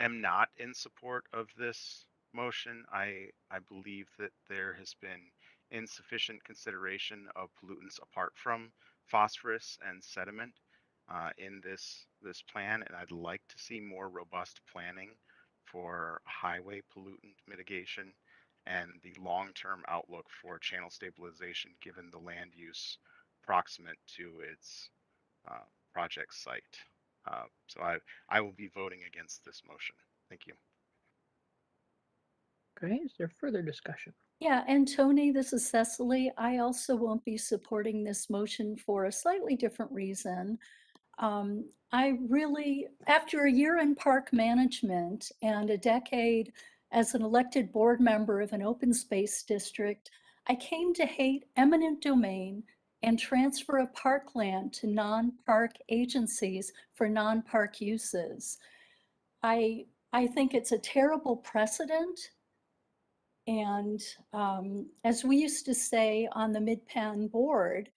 am not in support of this motion. I believe that there has been insufficient consideration of pollutants apart from phosphorus and sediment in this plan, and I'd like to see more robust planning for highway pollutant mitigation and the long-term outlook for channel stabilization given the land use proximate to its project site. So I will be voting against this motion. Thank you. Okay, is there further discussion? Yeah, and Tony, this is Cecily. I also won't be supporting this motion for a slightly different reason. I really, after a year in park management and a decade as an elected board member of an open space district, I came to hate eminent domain and transfer of parkland to non-park agencies for non-park uses. I think it's a terrible precedent. And as we used to say on the Mid-Penn board,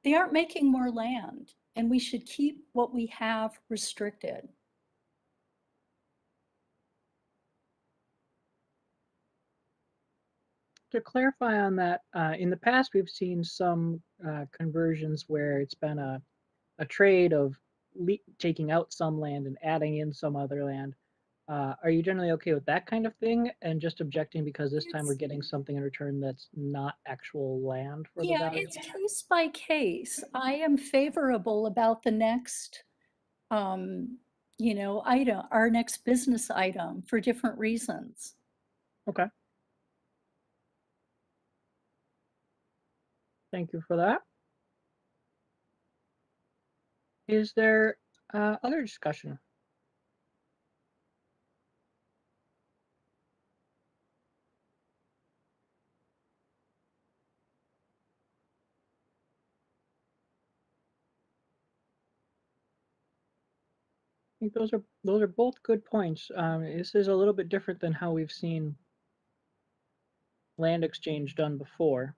they aren't making more land, and we should keep what we have restricted. To clarify on that, in the past, we've seen some conversions where it's been a trade of taking out some land and adding in some other land. Are you generally okay with that kind of thing and just objecting because this time we're getting something in return that's not actual land for the Yeah, value? it's case by case. I am favorable about the next, item, our next business item for different reasons. Okay. Thank you for that. Is there other discussion? I think those are both good points. This is a little bit different than how we've seen land exchange done before.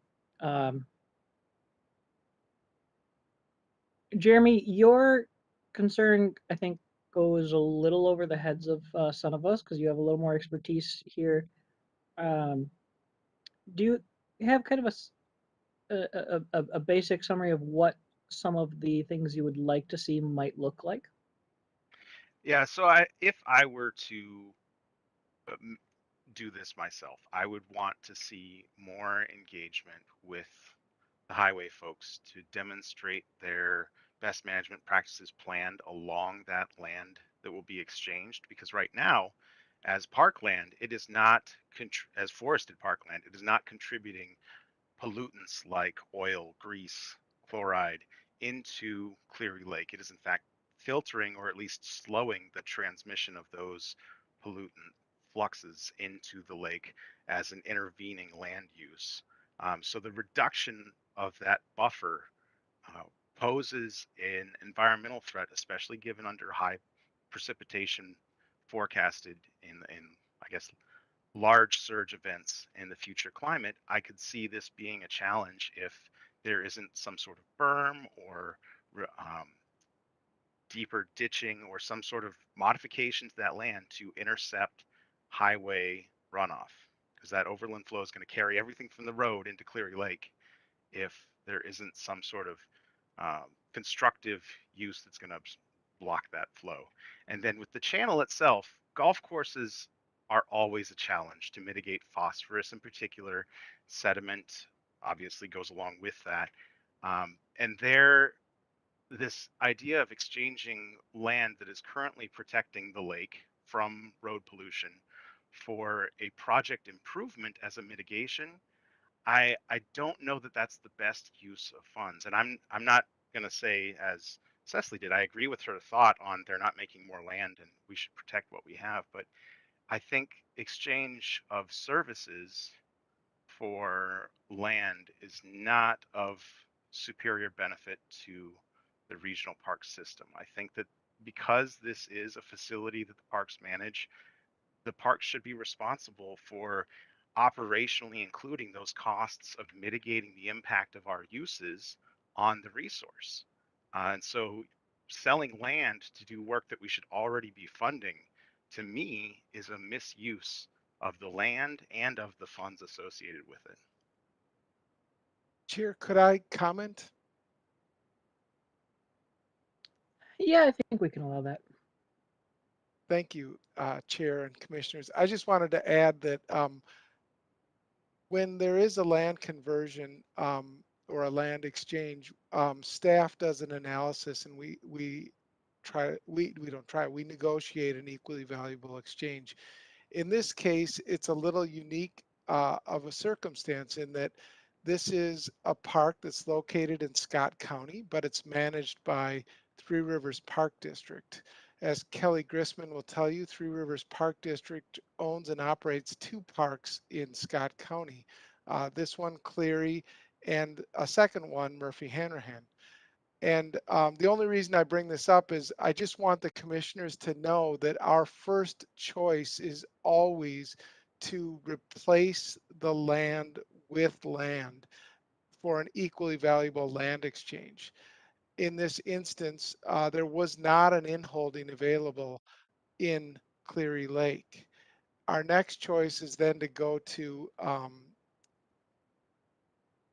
Jeremy, your concern, I think, goes a little over the heads of some of us because you have a little more expertise here. Do you have kind of a basic summary of what some of the things you would like to see might look like? Yeah, so if I were to do this myself, I would want to see more engagement with the highway folks to demonstrate their best management practices planned along that land that will be exchanged. Because right now, as parkland, it is not, as forested parkland, it is not contributing pollutants like oil, grease, chloride into Cleary Lake. It is in fact filtering or at least slowing the transmission of those pollutant fluxes into the lake as an intervening land use. So the reduction of that buffer poses an environmental threat, especially given under high precipitation forecasted in I guess large surge events in the future climate. I could see this being a challenge if there isn't some sort of berm or deeper ditching or some sort of modification to that land to intercept highway runoff, because that overland flow is going to carry everything from the road into Cleary Lake if there isn't some sort of constructive use that's going to block that flow. And then with the channel itself, golf courses are always a challenge to mitigate phosphorus in particular. Sediment obviously goes along with that. And this idea of exchanging land that is currently protecting the lake from road pollution for a project improvement as a mitigation, I don't know that that's the best use of funds. And I'm not going to say, as Cecily did, I agree with her thought on they're not making more land and we should protect what we have. But I think exchange of services for land is not of superior benefit to the regional park system. I think that because this is a facility that the parks manage, the park should be responsible for operationally including those costs of mitigating the impact of our uses on the resource. And so selling land to do work that we should already be funding, to me, is a misuse of the land and of the funds associated with it. Chair, could I comment? Yeah, I think we can allow that. Thank you, Chair and Commissioners. I just wanted to add that when there is a land conversion or a land exchange, staff does an analysis, and we don't try, we negotiate an equally valuable exchange. In this case, it's a little unique of a circumstance in that this is a park that's located in Scott County, but it's managed by Three Rivers Park District. As Kelly Grissman will tell you, Three Rivers Park District owns and operates 2 parks in Scott County. This one, Cleary, and a second one, Murphy Hanrahan. And the only reason I bring this up is I just want the commissioners to know that our first choice is always to replace the land with land for an equally valuable land exchange. In this instance, there was not an inholding available in Cleary Lake. Our next choice is then to go to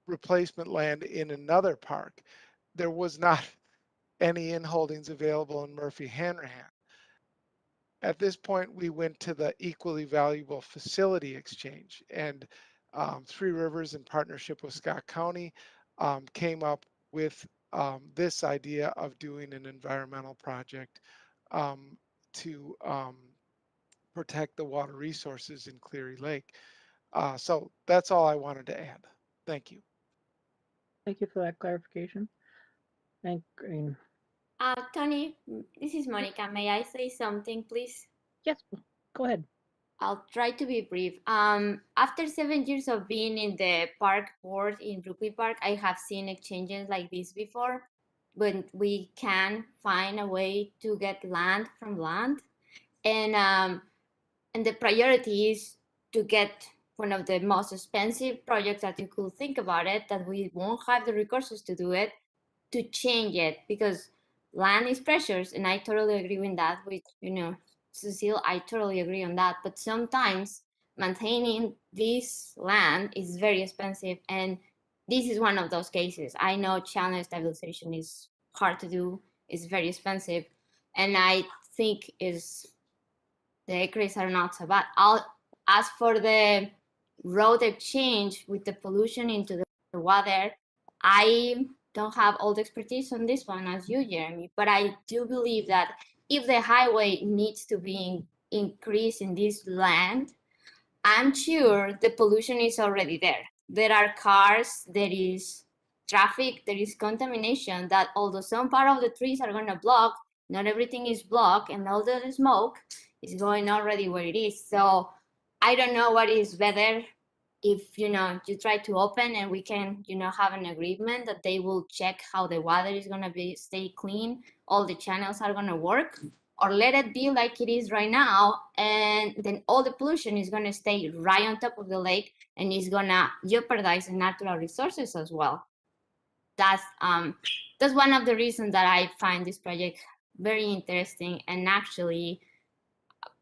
replacement land in another park. There was not any inholdings available in Murphy Hanrahan. At this point, we went to the equally valuable facility exchange, and Three Rivers, in partnership with Scott County, came up with this idea of doing an environmental project to protect the water resources in Cleary Lake. So that's all I wanted to add. Thank you. Thank you for that clarification. And Green. Tony, this is Monica. May I say something, please? Yes, go ahead. I'll try to be brief. After 7 years of being in the park board in Brooklyn Park, I have seen exchanges like this before, but we can find a way to get land from land. And the priority is to get one of the most expensive projects that you could think about it, that we won't have the resources to do it, to change it, because land is precious, and I totally agree with that with, Cecile, I totally agree on that. But sometimes maintaining this land is very expensive, and this is one of those cases. I know channel stabilization is hard to do, it's very expensive, and I think is the acres are not so bad. As for the road exchange with the pollution into the water, I don't have all the expertise on this one as you, Jeremy, but I do believe that if the highway needs to be increased in this land, I'm sure the pollution is already there. There are cars, there is traffic, there is contamination that although some part of the trees are going to block, not everything is blocked, and all the smoke is going already where it is. So I don't know what is better, if you try to open and we can have an agreement that they will check how the water is going to be stay clean, all the channels are going to work, or let it be like it is right now, and then all the pollution is going to stay right on top of the lake and is going to jeopardize the natural resources as well. That's one of the reasons that I find this project very interesting and actually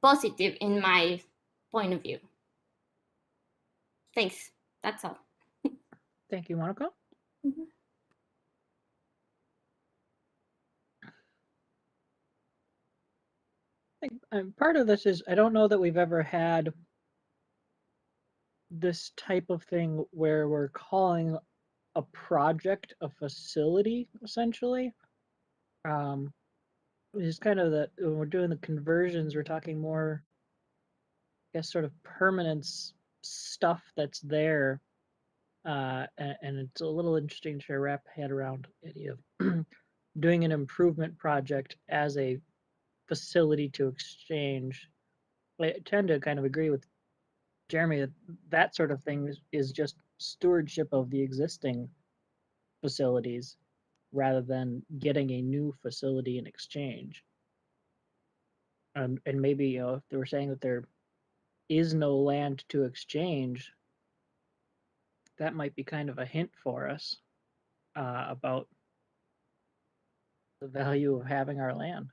positive in my point of view. Thanks. That's all. Thank you, Monica. Mhm. I think part of this is I don't know that we've ever had this type of thing where we're calling a project a facility, essentially. It's kind of that when we're doing the conversions, we're talking more, I guess, sort of permanence stuff that's there. And it's a little interesting to wrap head around the idea of doing an improvement project as a facility to exchange. I tend to kind of agree with Jeremy that that sort of thing is just stewardship of the existing facilities rather than getting a new facility in exchange. And maybe if they were saying that there is no land to exchange, that might be kind of a hint for us about the value of having our land.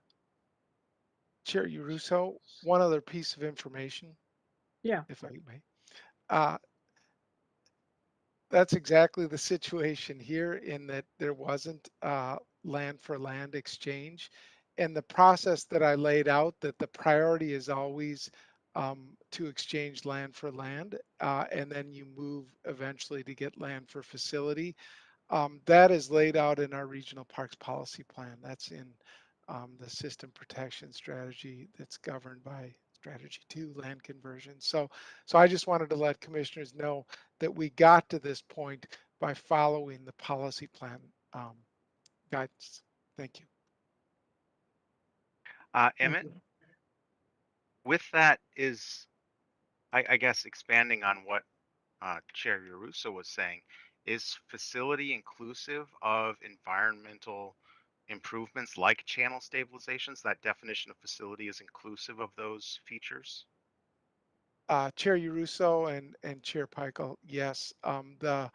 Chair Uruso, one other piece of information. Yeah. If I may. That's exactly the situation here, in that there wasn't land for land exchange. And the process that I laid out, that the priority is always to exchange land for land, and then you move eventually to get land for facility. That is laid out in our regional parks policy plan. That's in the system protection strategy that's governed by strategy 2, land conversion. So I just wanted to let commissioners know that we got to this point by following the policy plan guidance. Thank you. Emmett, with that is, I guess, expanding on what Chair Yaruso was saying, is facility inclusive of environmental improvements like channel stabilizations? That definition of facility is inclusive of those features? Chair Yaruso and Chair Peichel, yes. The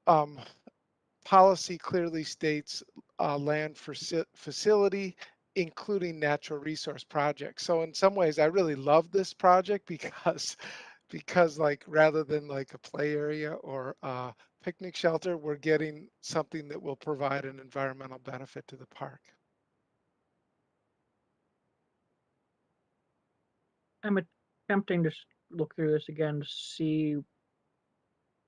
um, policy clearly states land for facility, including natural resource projects. So in some ways, I really love this project because like rather than like a play area or a picnic shelter, we're getting something that will provide an environmental benefit to the park. I'm attempting to look through this again to see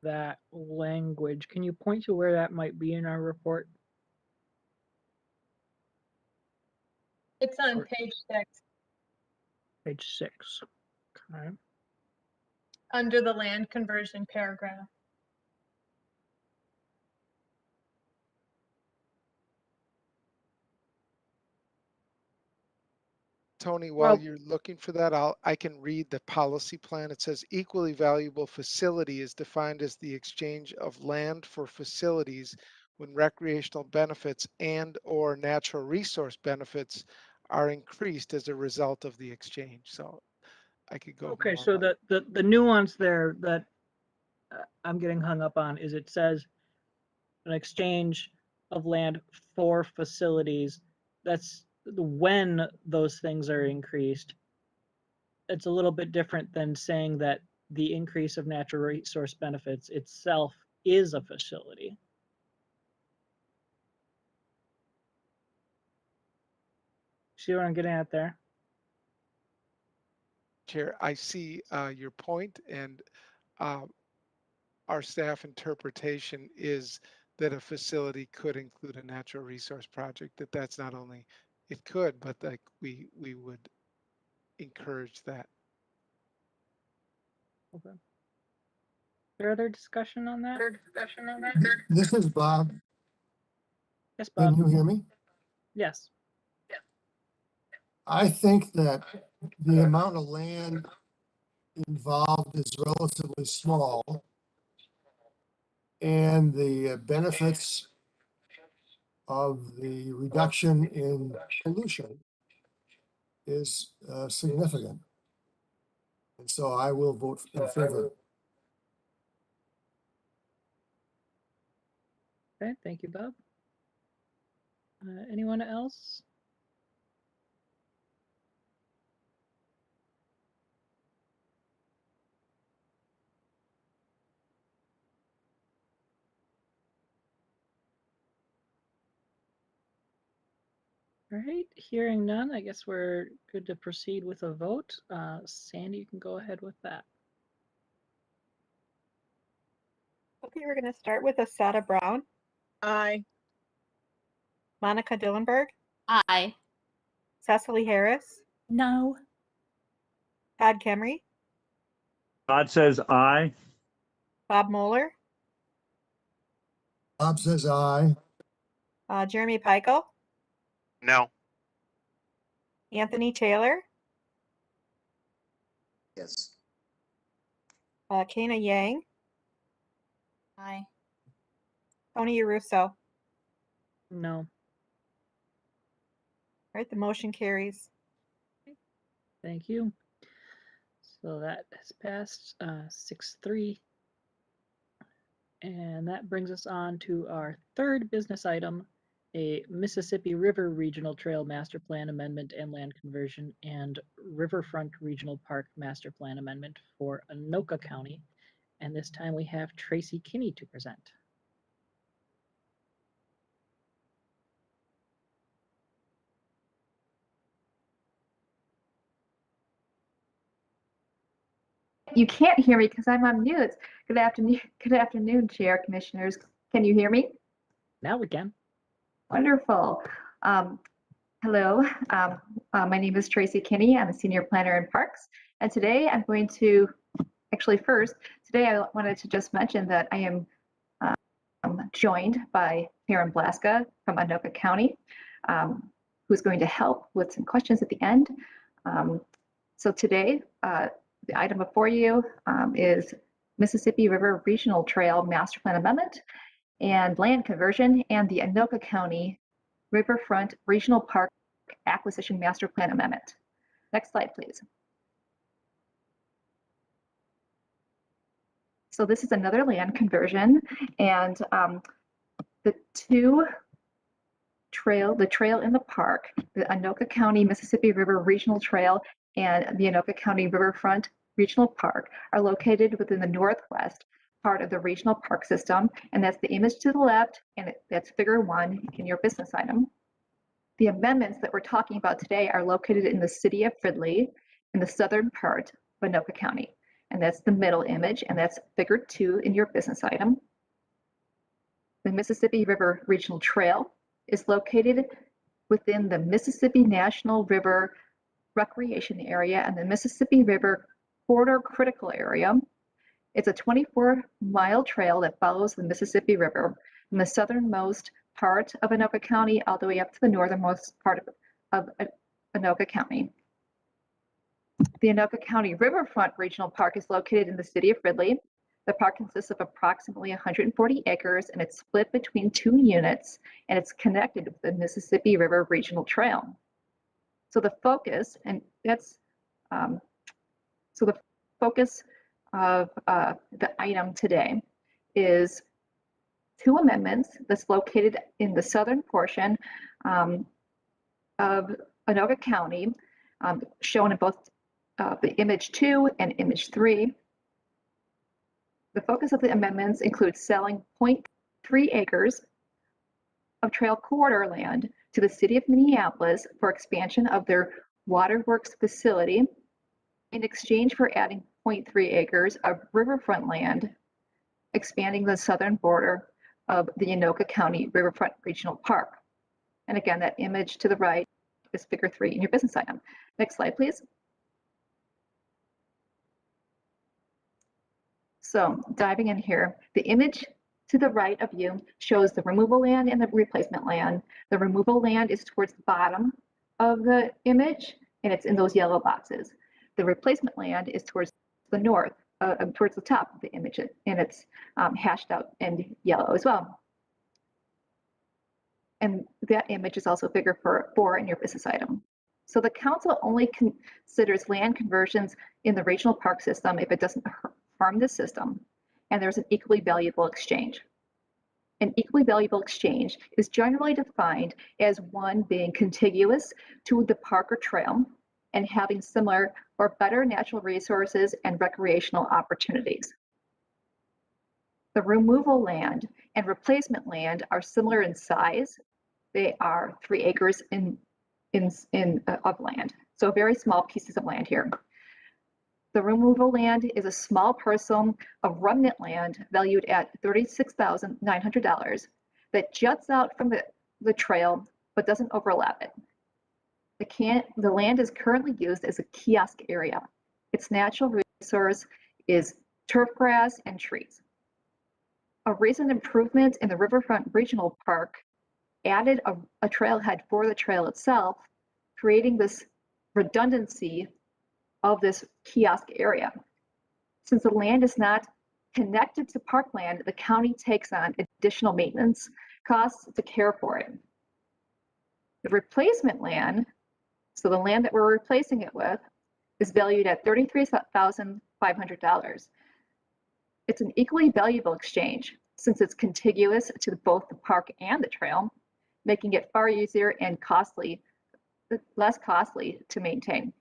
that language. Can you point to where that might be in our report? It's on Or page 6 page 6. Okay. under the land conversion paragraph. Tony, while Well, you're looking for that, I can read the policy plan. It says equally valuable facility is defined as the exchange of land for facilities when recreational benefits and or natural resource benefits are increased as a result of the exchange. So I could go okay, more, so but the nuance there that I'm getting hung up on is it says an exchange of land for facilities. That's when those things are increased. It's a little bit different than saying that the increase of natural resource benefits itself is a facility. See what I'm getting at there? Chair, I see your point, and uh, our staff interpretation is that a facility could include a natural resource project, that's not only, it could, but like we would encourage that. Okay. Is there other discussion on that? This is Bob. Yes, Can Bob. you hear me? Yes. I think that the amount of land involved is relatively small. And the benefits of the reduction in pollution is significant. And so I will vote in favor. Okay, thank you, Bob. Anyone else? All right, hearing none, I guess we're good to proceed with a vote. Sandy, you can go ahead with that. Okay, we're going to start with Asada Brown, Aye. Monica Dillenberg, Aye. Cecily Harris, No. Todd Kemry, Todd says aye. Bob Moeller, Bob says aye. Jeremy Peichel, No. Anthony Taylor, Yes. Kana Yang, Aye. Tony Yaruso. All No. right, the motion carries. Thank you. So that has passed 6-3. And that brings us on to our third business item, a Mississippi River Regional Trail Master Plan Amendment and Land Conversion and Riverfront Regional Park Master Plan Amendment for Anoka County. And this time we have Tracy Kinney to present. you can't hear me because I'm on mute. Good afternoon, Chair, Commissioners. Can you hear me? Now we can. Wonderful. Hello, my name is Tracy Kinney. I'm a senior planner in Parks. And today I'm going to, actually first, today I wanted to just mention that I am joined by Karen Blaska from Anoka County, who's going to help with some questions at the end. So today, the item before you is Mississippi River Regional Trail Master Plan Amendment and land conversion, and the Anoka County Riverfront Regional Park Acquisition Master Plan Amendment. Next slide, please. So this is another land conversion, and the trail in the park, the Anoka County Mississippi River Regional Trail and the Anoka County Riverfront Regional Park are located within the northwest part of the regional park system, and that's the image to the left, and that's figure 1 in your business item. The amendments that we're talking about today are located in the city of Fridley in the southern part of Anoka County, and that's the middle image, and that's figure 2 in your business item. The Mississippi River Regional Trail is located within the Mississippi National River Recreation Area and the Mississippi River Corridor Critical Area. It's a 24-mile trail that follows the Mississippi River from the southernmost part of Anoka County all the way up to the northernmost part of Anoka County. The Anoka County Riverfront Regional Park is located in the city of Fridley. The park consists of approximately 140 acres, and it's split between 2 units, and it's connected with the Mississippi River Regional Trail. So the focus, and that's so the focus of the item today is 2 amendments that's located in the southern portion of Anoka County, shown in both the image 2 and image 3. The focus of the amendments includes selling 0.3 acres of trail corridor land to the city of Minneapolis for expansion of their waterworks facility in exchange for adding 0.3 acres of riverfront land, expanding the southern border of the Anoka County Riverfront Regional Park. And again, that image to the right is figure 3 in your business item. Next slide, please. So diving in here, the image to the right of you shows the removal land and the replacement land. The removal land is towards the bottom of the image, and it's in those yellow boxes. The replacement land is towards the north, towards the top of the image, and it's hashed out in yellow as well. And that image is also figure 4 in your business item. So the council only considers land conversions in the regional park system if it doesn't harm the system, and there's an equally valuable exchange. An equally valuable exchange is generally defined as one being contiguous to the park or trail and having similar or better natural resources and recreational opportunities. The removal land and replacement land are similar in size. They are 3 acres of land, so very small pieces of land here. The removal land is a small parcel of remnant land valued at $36,900 that juts out from the trail but doesn't overlap it. The land is currently used as a kiosk area. Its natural resource is turf grass and trees. A recent improvement in the Riverfront Regional Park added a trailhead for the trail itself, creating this redundancy of this kiosk area. Since the land is not connected to parkland, the county takes on additional maintenance costs to care for it. The replacement land, so the land that we're replacing it with, is valued at $33,500. It's an equally valuable exchange since it's contiguous to both the park and the trail, making it far easier and less costly to maintain.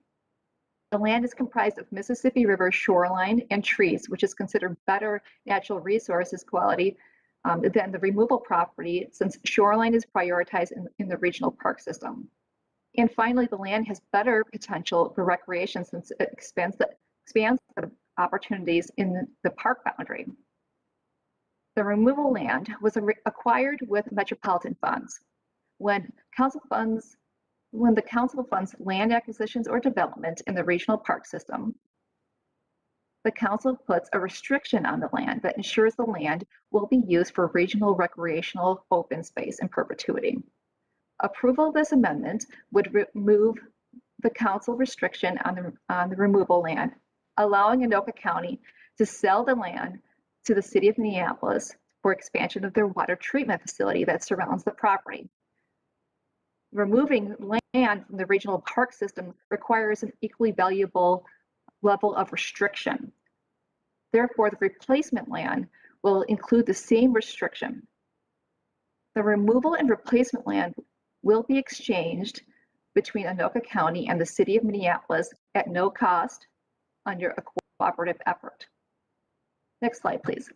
The land is comprised of Mississippi River shoreline and trees, which is considered better natural resources quality than the removal property, since shoreline is prioritized in the regional park system. And finally, the land has better potential for recreation since it expands the opportunities in the park boundary. The removal land was acquired with metropolitan funds. When the council funds land acquisitions or development in the regional park system, the council puts a restriction on the land that ensures the land will be used for regional recreational open space in perpetuity. Approval of this amendment would remove the council restriction on the removal land, allowing Anoka County to sell the land to the city of Minneapolis for expansion of their water treatment facility that surrounds the property. Removing land from the regional park system requires an equally valuable level of restriction. Therefore, the replacement land will include the same restriction. The removal and replacement land will be exchanged between Anoka County and the city of Minneapolis at no cost under a cooperative effort. Next slide, please.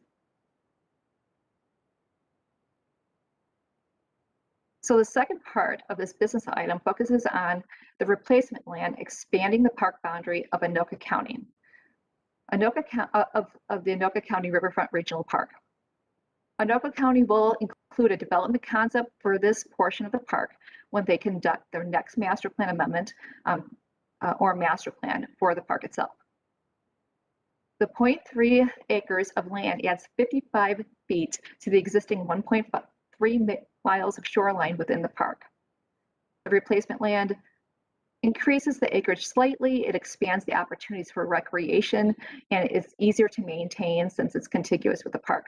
So the second part of this business item focuses on the replacement land expanding the park boundary of Anoka County, of the Anoka County Riverfront Regional Park. Anoka County will include a development concept for this portion of the park when they conduct their next master plan amendment or master plan for the park itself. The 0.3 acres of land adds 55 feet to the existing 1.3 miles of shoreline within the park. The replacement land increases the acreage slightly, it expands the opportunities for recreation, and it's easier to maintain since it's contiguous with the park.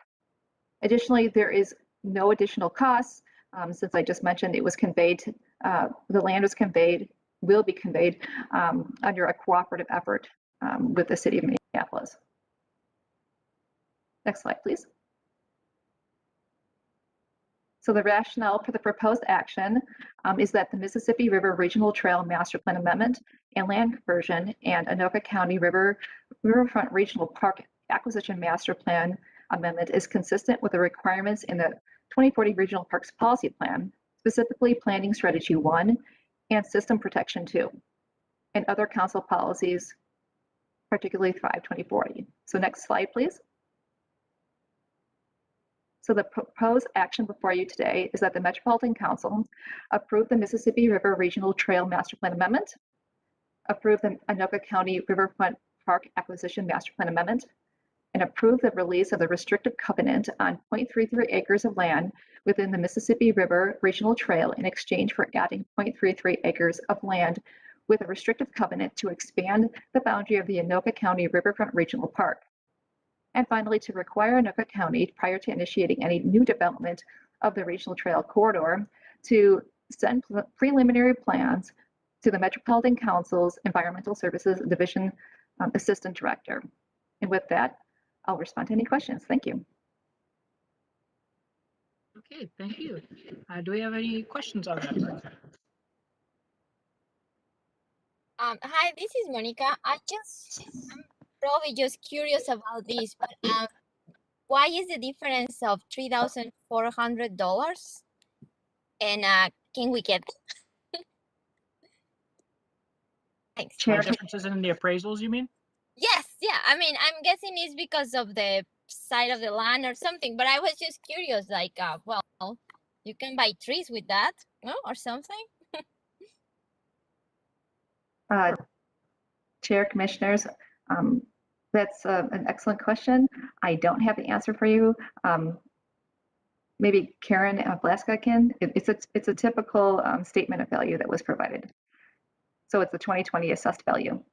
Additionally, there is no additional costs since I just mentioned it was conveyed, the land was conveyed, will be conveyed under a cooperative effort with the city of Minneapolis. Next slide, please. So the rationale for the proposed action is that the Mississippi River Regional Trail Master Plan Amendment and Land Conversion and Anoka County Riverfront Regional Park Acquisition Master Plan Amendment is consistent with the requirements in the 2040 Regional Parks Policy Plan, specifically Planning Strategy 1 and System Protection 2, and other council policies, particularly Thrive 2040. So next slide, please. So the proposed action before you today is that the Metropolitan Council approve the Mississippi River Regional Trail Master Plan Amendment, approve the Anoka County Riverfront Park Acquisition Master Plan Amendment, and approve the release of the restrictive covenant on 0.33 acres of land within the Mississippi River Regional Trail in exchange for adding 0.33 acres of land with a restrictive covenant to expand the boundary of the Anoka County Riverfront Regional Park. And finally, to require Anoka County, prior to initiating any new development of the regional trail corridor, to send preliminary plans to the Metropolitan Council's Environmental Services Division Assistant Director. And with that, I'll respond to any questions. Thank you. Okay, thank you. Do we have any questions on that? Hi, this is Monica. I'm probably just curious about this, but why is the difference of $3,400? And can we get thanks. Differences in the appraisals, you mean? Yes, yeah. I mean, I'm guessing it's because of the side of the land or something, but I was just curious, like, well, you can buy trees with that, no, or something. Chair, Commissioners, that's an excellent question. I don't have the answer for you. Maybe Karen Blaska can. It's a typical statement of value that was provided. So it's the 2020 assessed value.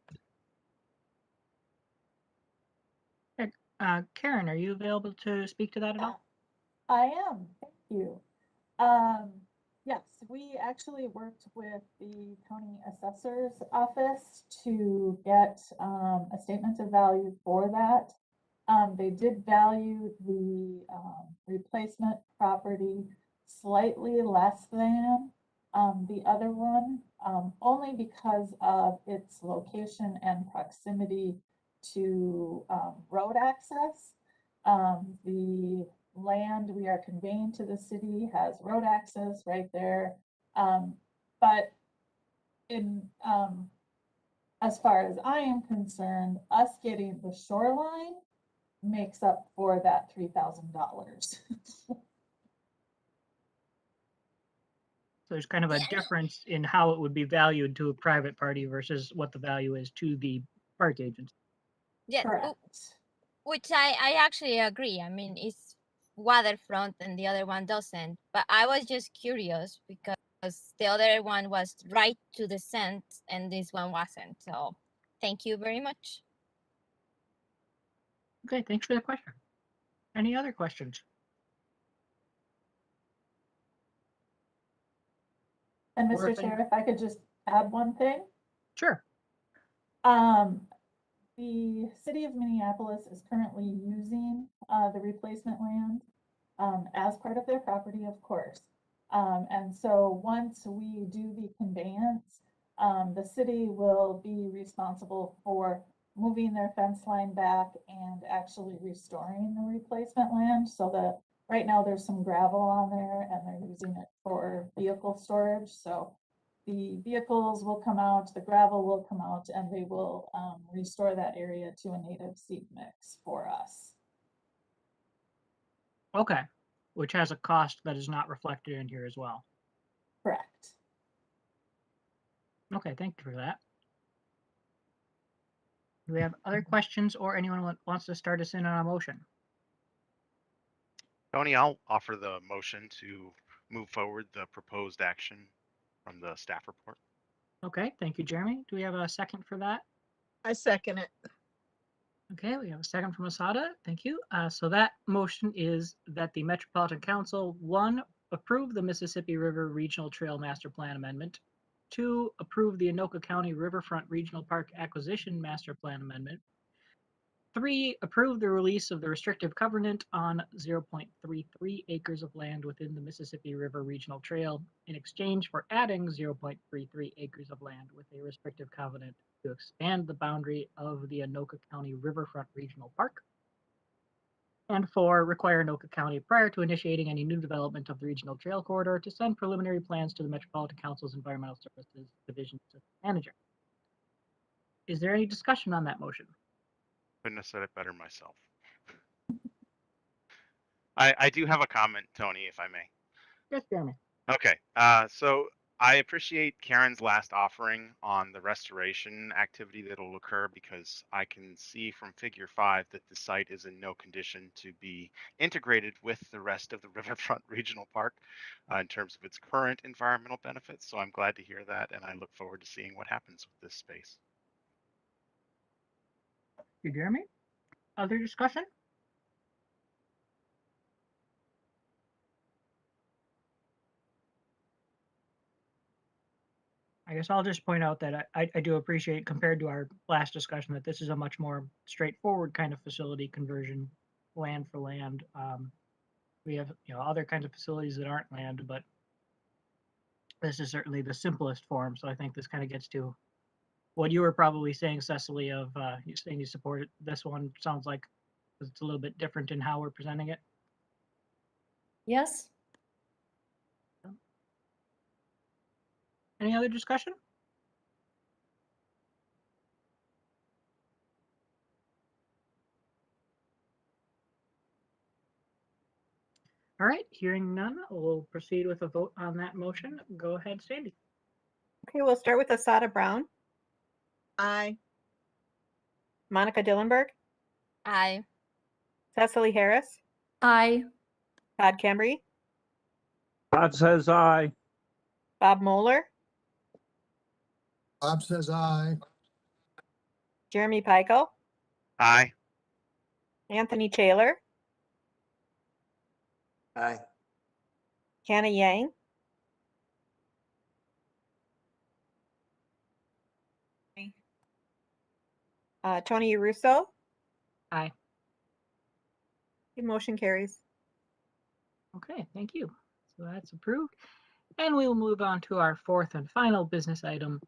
Karen, are you available to speak to that at all? I am, thank you. Yes, we actually worked with the county assessor's office to get a statement of value for that. They did value the replacement property slightly less than the other one, only because of its location and proximity to road access. The land we are conveying to the city has road access right there. But in as far as I am concerned, us getting the shoreline makes up for that $3,000. So there's kind of a difference in how it would be valued to a private party versus what the value is to the park agency. Yeah, Correct. which I actually agree. I mean, it's waterfront and the other one doesn't. But I was just curious because the other one was right to the cent and this one wasn't. So thank you very much. Okay, thanks for the question. Any other questions? And Or Mr. if any- Chair, if I could just add one thing. Sure. The city of Minneapolis is currently using the replacement land as part of their property, of course. And so once we do the conveyance, the city will be responsible for moving their fence line back and actually restoring the replacement land so that right now there's some gravel on there and they're using it for vehicle storage. So the vehicles will come out, the gravel will come out, and they will restore that area to a native seed mix for us. Okay, which has a cost that is not reflected in here as well. Correct. Okay, thank you for that. Do we have other questions or anyone wants to start us in on a motion? Tony, I'll offer the motion to move forward the proposed action from the staff report. Okay, thank you, Jeremy. Do we have a second for that? I second it. Okay, we have a second from Asada. Thank you. So that motion is that the Metropolitan Council, 1, approve the Mississippi River Regional Trail Master Plan Amendment, 2, approve the Anoka County Riverfront Regional Park Acquisition Master Plan Amendment, 3, approve the release of the restrictive covenant on 0.33 acres of land within the Mississippi River Regional Trail in exchange for adding 0.33 acres of land with a restrictive covenant to expand the boundary of the Anoka County Riverfront Regional Park. And 4, require Anoka County, prior to initiating any new development of the regional trail corridor, to send preliminary plans to the Metropolitan Council's Environmental Services Division System Manager. Is there any discussion on that motion? Couldn't have said it better myself. I do have a comment, Tony, if I may. Yes, Jeremy. Okay, so I appreciate Karen's last offering on the restoration activity that'll occur because I can see from figure 5 that the site is in no condition to be integrated with the rest of the Riverfront Regional Park in terms of its current environmental benefits. So I'm glad to hear that, and I look forward to seeing what happens with this space. Thank you, Jeremy. Other discussion? I guess I'll just point out that I do appreciate, compared to our last discussion, that this is a much more straightforward kind of facility conversion, land for land. We have, other kinds of facilities that aren't land, but this is certainly the simplest form. So I think this kind of gets to what you were probably saying, Cecily, of you saying you support this one. Sounds like it's a little bit different in how we're presenting it. Yes. Any other discussion? All right, hearing none, we'll proceed with a vote on that motion. Go ahead, Sandy. Okay, we'll start with Asada Brown, Aye. Monica Dillenberg, Aye. Cecily Harris, Aye. Todd Cambry, Todd says aye. Bob Moeller, Bob says aye. Jeremy Pico, Aye. Anthony Taylor, Aye. Hannah Yang, Tony Russo. Aye. Motion carries. Okay, thank you. So that's approved. And we will move on to our fourth and final business item,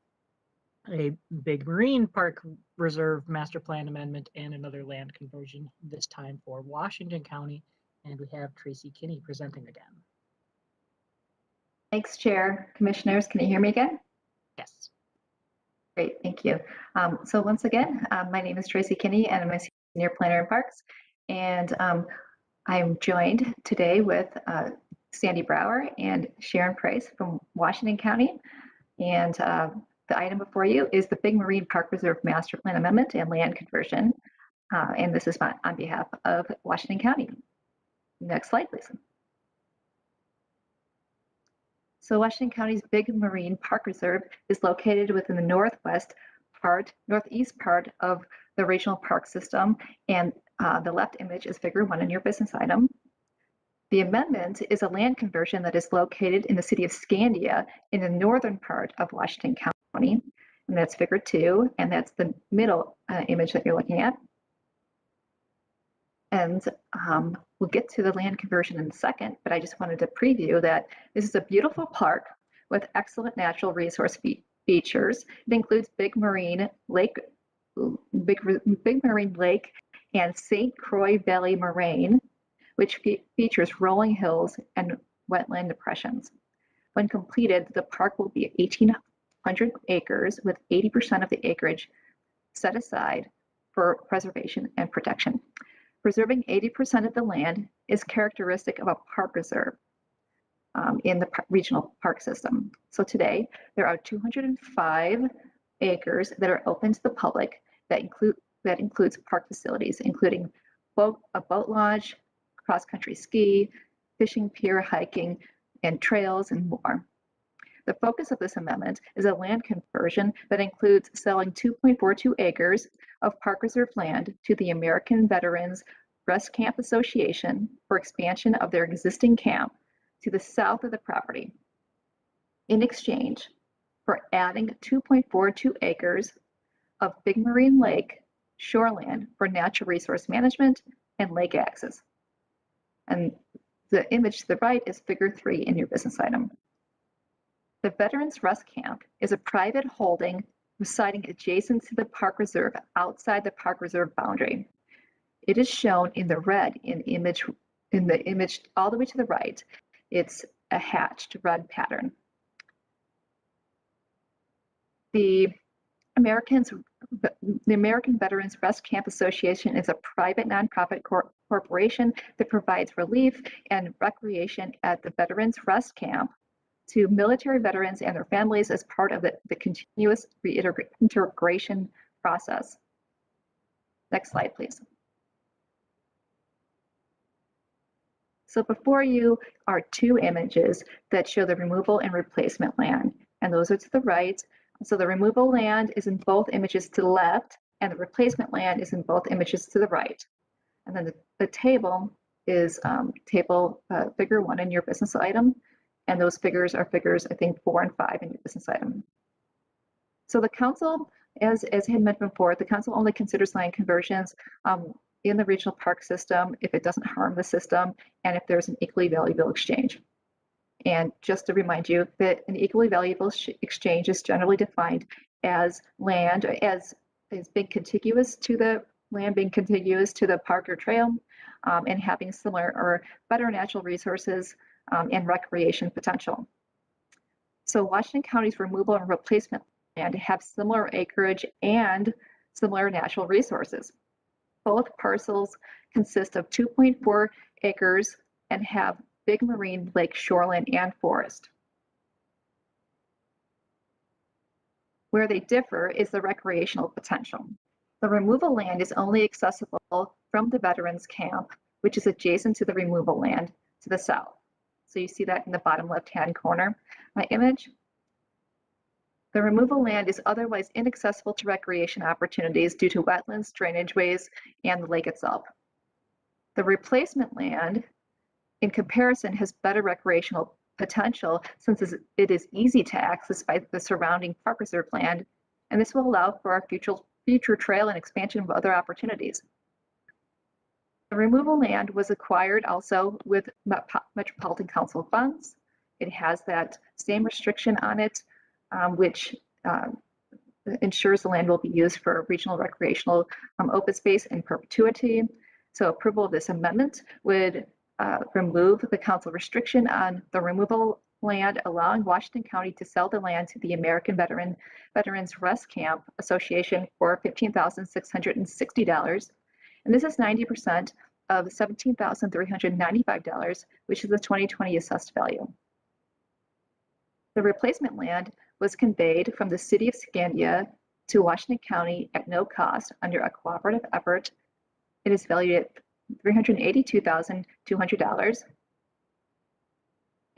a big marine park reserve master plan amendment and another land conversion, this time for Washington County. And we have Tracy Kinney presenting again. Thanks, Chair. Commissioners, can you hear me again? Yes. Great, thank you. So once again, my name is Tracy Kinney and I'm a senior planner in parks. And I'm joined today with Sandy Brower and Sharon Price from Washington County. And the item before you is the Big Marine Park Reserve Master Plan Amendment and Land Conversion. And this is on behalf of Washington County. Next slide, please. So Washington County's Big Marine Park Reserve is located within the northeast part of the regional park system, and the left image is figure 1 in your business item. The amendment is a land conversion that is located in the city of Scandia in the northern part of Washington County, and that's figure 2, and that's the middle image that you're looking at. And we'll get to the land conversion in a second, but I just wanted to preview that this is a beautiful park with excellent natural resource features. It includes Big Marine Lake and St. Croix Valley Moraine, which features rolling hills and wetland depressions. When completed, the park will be 1,800 acres with 80% of the acreage set aside for preservation and protection. Preserving 80% of the land is characteristic of a park reserve in the regional park system. So today, there are 205 acres that are open to the public that includes park facilities, including a boat launch, cross-country ski, fishing pier, hiking, and trails, and more. The focus of this amendment is a land conversion that includes selling 2.42 acres of park reserve land to the American Veterans Rest Camp Association for expansion of their existing camp to the south of the property, in exchange for adding 2.42 acres of Big Marine Lake shoreland for natural resource management and lake access. And the image to the right is figure 3 in your business item. The Veterans Rest Camp is a private holding residing adjacent to the park reserve outside the park reserve boundary. It is shown in the red in the image all the way to the right. It's a hatched red pattern. The American Veterans Rest Camp Association is a private nonprofit corporation that provides relief and recreation at the Veterans Rest Camp to military veterans and their families as part of the continuous reintegration process. Next slide, please. So before you are 2 images that show the removal and replacement land, and those are to the right. So the removal land is in both images to the left, and the replacement land is in both images to the right. And then the table is figure 1 in your business item, and those figures are figures, I think, 4 and 5 in your business item. So the council, as I had mentioned before, the council only considers land conversions in the regional park system if it doesn't harm the system and if there's an equally valuable exchange. And just to remind you that an equally valuable exchange is generally defined as land as being contiguous to the land, being contiguous to the park or trail, and having similar or better natural resources and recreation potential. So Washington County's removal and replacement land have similar acreage and similar natural resources. Both parcels consist of 2.4 acres and have Big Marine Lake shoreline and forest. Where they differ is the recreational potential. The removal land is only accessible from the Veterans Camp, which is adjacent to the removal land to the south. So you see that in the bottom left-hand corner image. The removal land is otherwise inaccessible to recreation opportunities due to wetlands, drainage ways, and the lake itself. The replacement land, in comparison, has better recreational potential since it is easy to access by the surrounding park reserve land, and this will allow for our future trail and expansion of other opportunities. The removal land was acquired also with Metropolitan Council funds. It has that same restriction on it, which ensures the land will be used for regional recreational open space in perpetuity. So approval of this amendment would remove the council restriction on the removal land allowing Washington County to sell the land to the American Veterans Rest Camp Association for $15,660. And this is 90% of $17,395, which is the 2020 assessed value. The replacement land was conveyed from the city of Scandia to Washington County at no cost under a cooperative effort. It is valued at $382,200.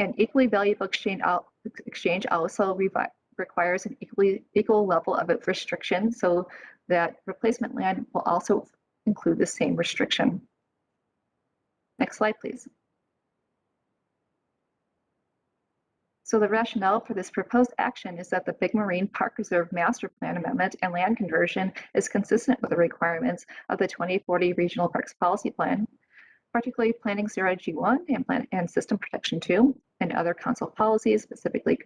An equally valuable exchange also requires an equal level of restriction, so that replacement land will also include the same restriction. Next slide, please. So the rationale for this proposed action is that the Big Marine Park Reserve Master Plan Amendment and land conversion is consistent with the requirements of the 2040 Regional Parks Policy Plan, particularly Planning 0G1 and System Protection 2, and other council policies, specifically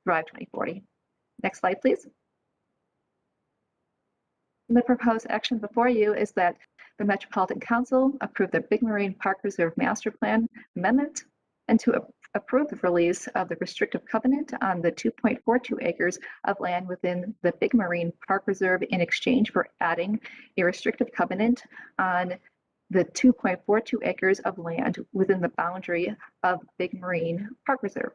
Thrive 2040. Next slide, please. The proposed action before you is that the Metropolitan Council approve the Big Marine Park Reserve Master Plan Amendment and to approve the release of the restrictive covenant on the 2.42 acres of land within the Big Marine Park Reserve in exchange for adding a restrictive covenant on the 2.42 acres of land within the boundary of Big Marine Park Reserve.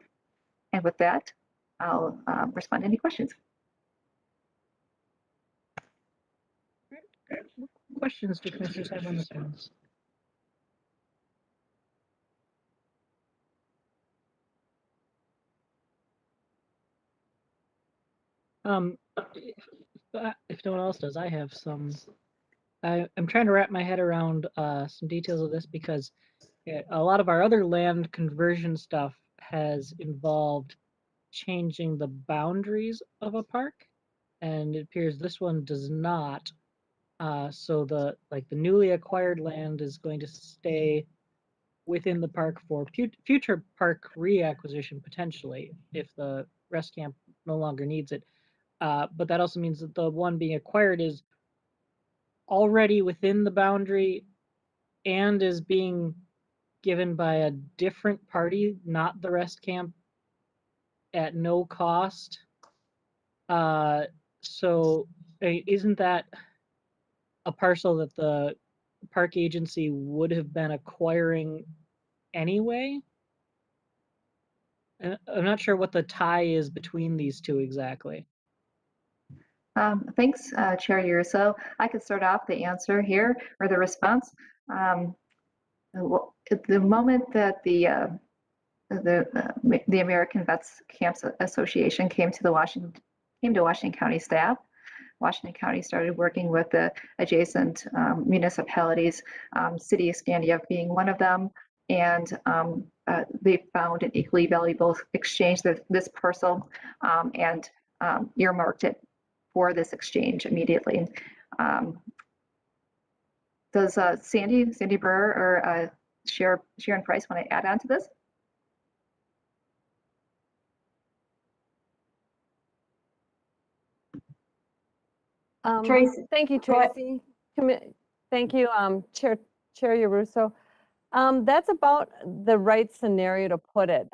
And with that, I'll respond to any questions. What questions do commissioners have on this one? If no one else does, I have some. I'm trying to wrap my head around some details of this because a lot of our other land conversion stuff has involved changing the boundaries of a park, and it appears this one does not. So the newly acquired land is going to stay within the park for future park reacquisition potentially if the rest camp no longer needs it. But that also means that the one being acquired is already within the boundary and is being given by a different party, not the rest camp, at no cost. So isn't that a parcel that the park agency would have been acquiring anyway? And I'm not sure what the tie is between these two exactly. Thanks, Chair Urso. I could start off the answer here or the response. At the moment that the American Vets Camps Association came to Washington County staff, Washington County started working with the adjacent municipalities, City of Scandia being one of them, and they found an equally valuable exchange, this parcel, and earmarked it for this exchange immediately. Does Sandy Burr or Sharon Price want to add on to this? Tracy. Thank you, Tracy. Thank you, Chair Yaruso. That's about the right scenario to put it.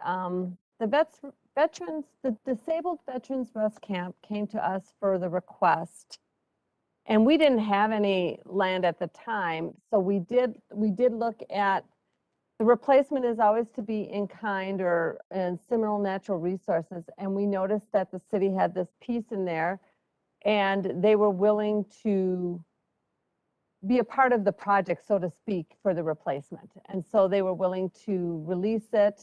The Disabled Veterans Rest Camp came to us for the request, and we didn't have any land at the time, so we did look at the replacement is always to be in kind or in similar natural resources, and we noticed that the city had this piece in there, and they were willing to be a part of the project, so to speak, for the replacement. And so they were willing to release it.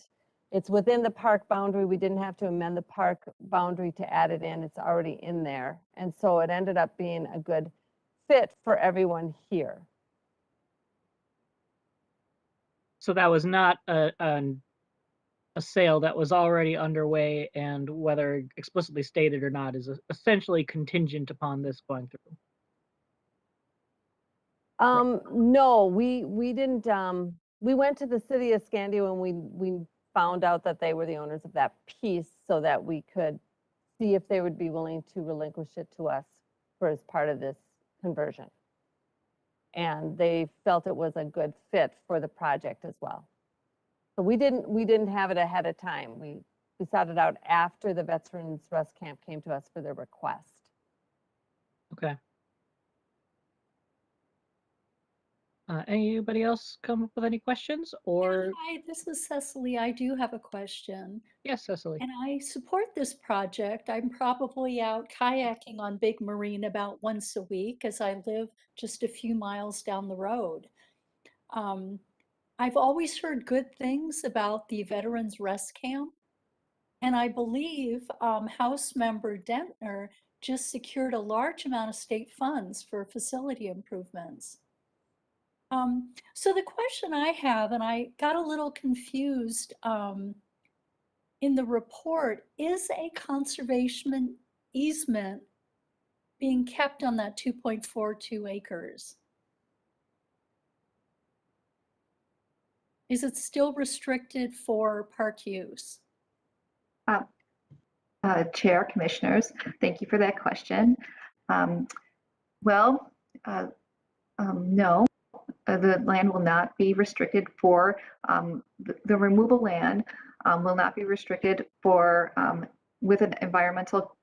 It's within the park boundary. We didn't have to amend the park boundary to add it in. It's already in there. And so it ended up being a good fit for everyone here. So that was not a sale that was already underway, and whether explicitly stated or not is essentially contingent upon this going through. No, we didn't. We went to the city of Scandia when we found out that they were the owners of that piece, so that we could see if they would be willing to relinquish it to us for as part of this conversion. And they felt it was a good fit for the project as well. So we didn't have it ahead of time. We sought it out after the Veterans Rest Camp came to us for their request. Okay. Anybody else come up with any questions or? Hi, this is Cecily. I do have a question. Yes, Cecily. And I support this project. I'm probably out kayaking on Big Marine about once a week as I live just a few miles down the road. I've always heard good things about the Veterans Rest Camp. And I believe House Member Dentner just secured a large amount of state funds for facility improvements. So the question I have, and I got a little confused in the report, is a conservation easement being kept on that 2.42 acres? Is it still restricted for park use? Chair, Commissioners, thank you for that question. Well, no, the land will not be restricted for the removal land will not be restricted for with an environmental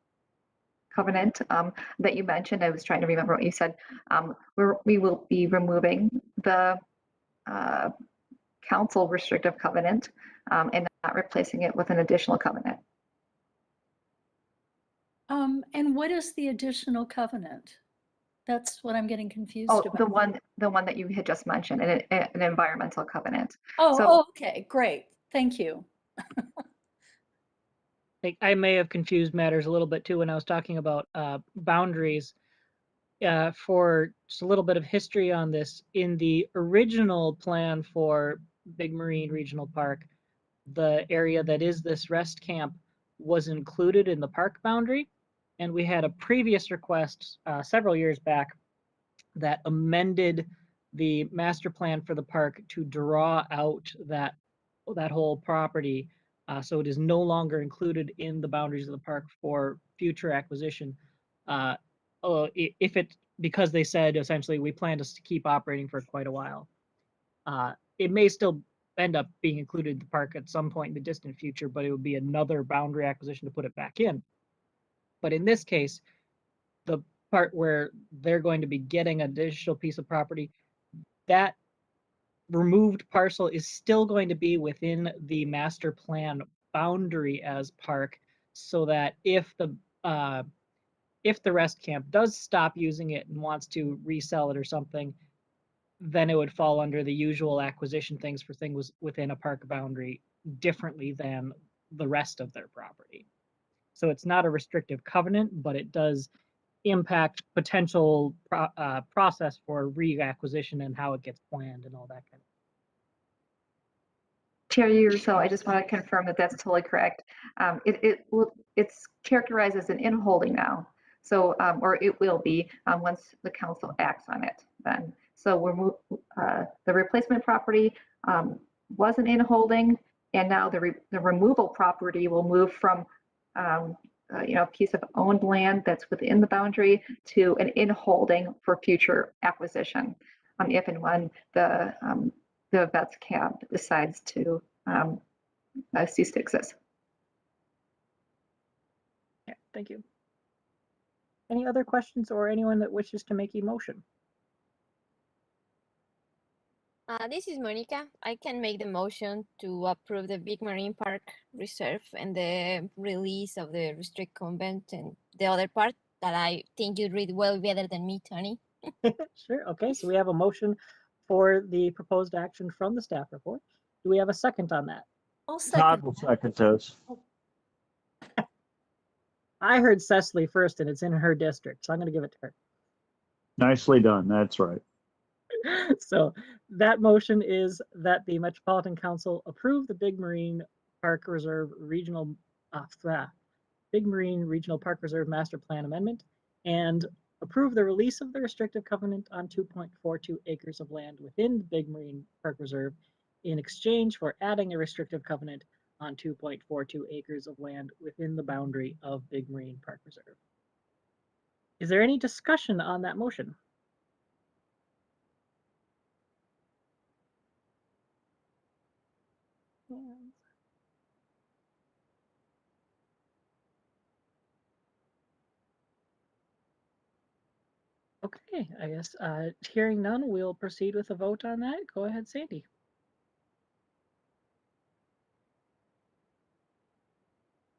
covenant that you mentioned. I was trying to remember what you said. We will be removing the council restrictive covenant and not replacing it with an additional covenant. And what is the additional covenant? That's what I'm getting confused Oh, about. the one that you had just mentioned, an environmental covenant. Oh, okay, great. Thank you. I may have confused matters a little bit too when I was talking about boundaries. For just a little bit of history on this, in the original plan for Big Marine Regional Park, the area that is this rest camp was included in the park boundary. And we had a previous request several years back that amended the master plan for the park to draw out that whole property. So it is no longer included in the boundaries of the park for future acquisition. If it, because they said essentially we plan to keep operating for quite a while. It may still end up being included in the park at some point in the distant future, but it would be another boundary acquisition to put it back in. But in this case, the part where they're going to be getting an additional piece of property, that removed parcel is still going to be within the master plan boundary as park, so that if the rest camp does stop using it and wants to resell it or something, then it would fall under the usual acquisition things for things within a park boundary differently than the rest of their property. So it's not a restrictive covenant, but it does impact potential process for reacquisition and how it gets planned and all that kind of. Chair Uso, I just want to confirm that that's totally correct. It's characterized as an in-holding now. So, or it will be once the council acts on it then. So the replacement property was an in-holding, and now the removal property will move from a piece of owned land that's within the boundary to an in-holding for future acquisition, if and when the vets camp decides to cease to exist. Yeah, thank you. Any other questions or anyone that wishes to make a motion? This is Monica. I can make the motion to approve the Big Marine Park Reserve and the release of the restrict convent and the other part that I think you read well better than me, Tony. Sure. Okay. So we have a motion for the proposed action from the staff report. Do we have a second on that? I'll Todd will second this. I heard Cecily first, and it's in her district, so I'm going to give it to her. Nicely done. That's right. So that motion is that the Metropolitan Council approve the Big Marine Park Reserve Regional Big Marine Regional Park Reserve Master Plan Amendment and approve the release of the restrictive covenant on 2.42 acres of land within the Big Marine Park Reserve in exchange for adding a restrictive covenant on 2.42 acres of land within the boundary of Big Marine Park Reserve. Is there any discussion on that motion? hands. Okay, I guess hearing none, we'll proceed with a vote on that. Go ahead, Sandy.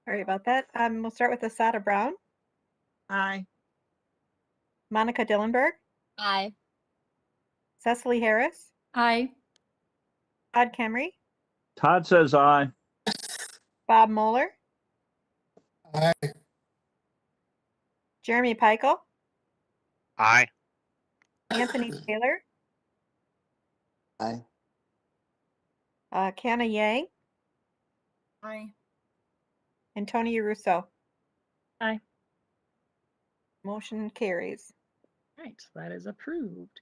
Sorry about that. We'll start with Asada Brown, Aye. Monica Dillenberg, Aye. Cecily Harris, Aye. Todd Kemry, Todd says aye. Bob Moeller, Aye. Jeremy Peichel, Aye. Anthony Taylor, Aye. Canna Yang, Aye. and Tony Russo. Aye. Motion carries. Right, that is approved.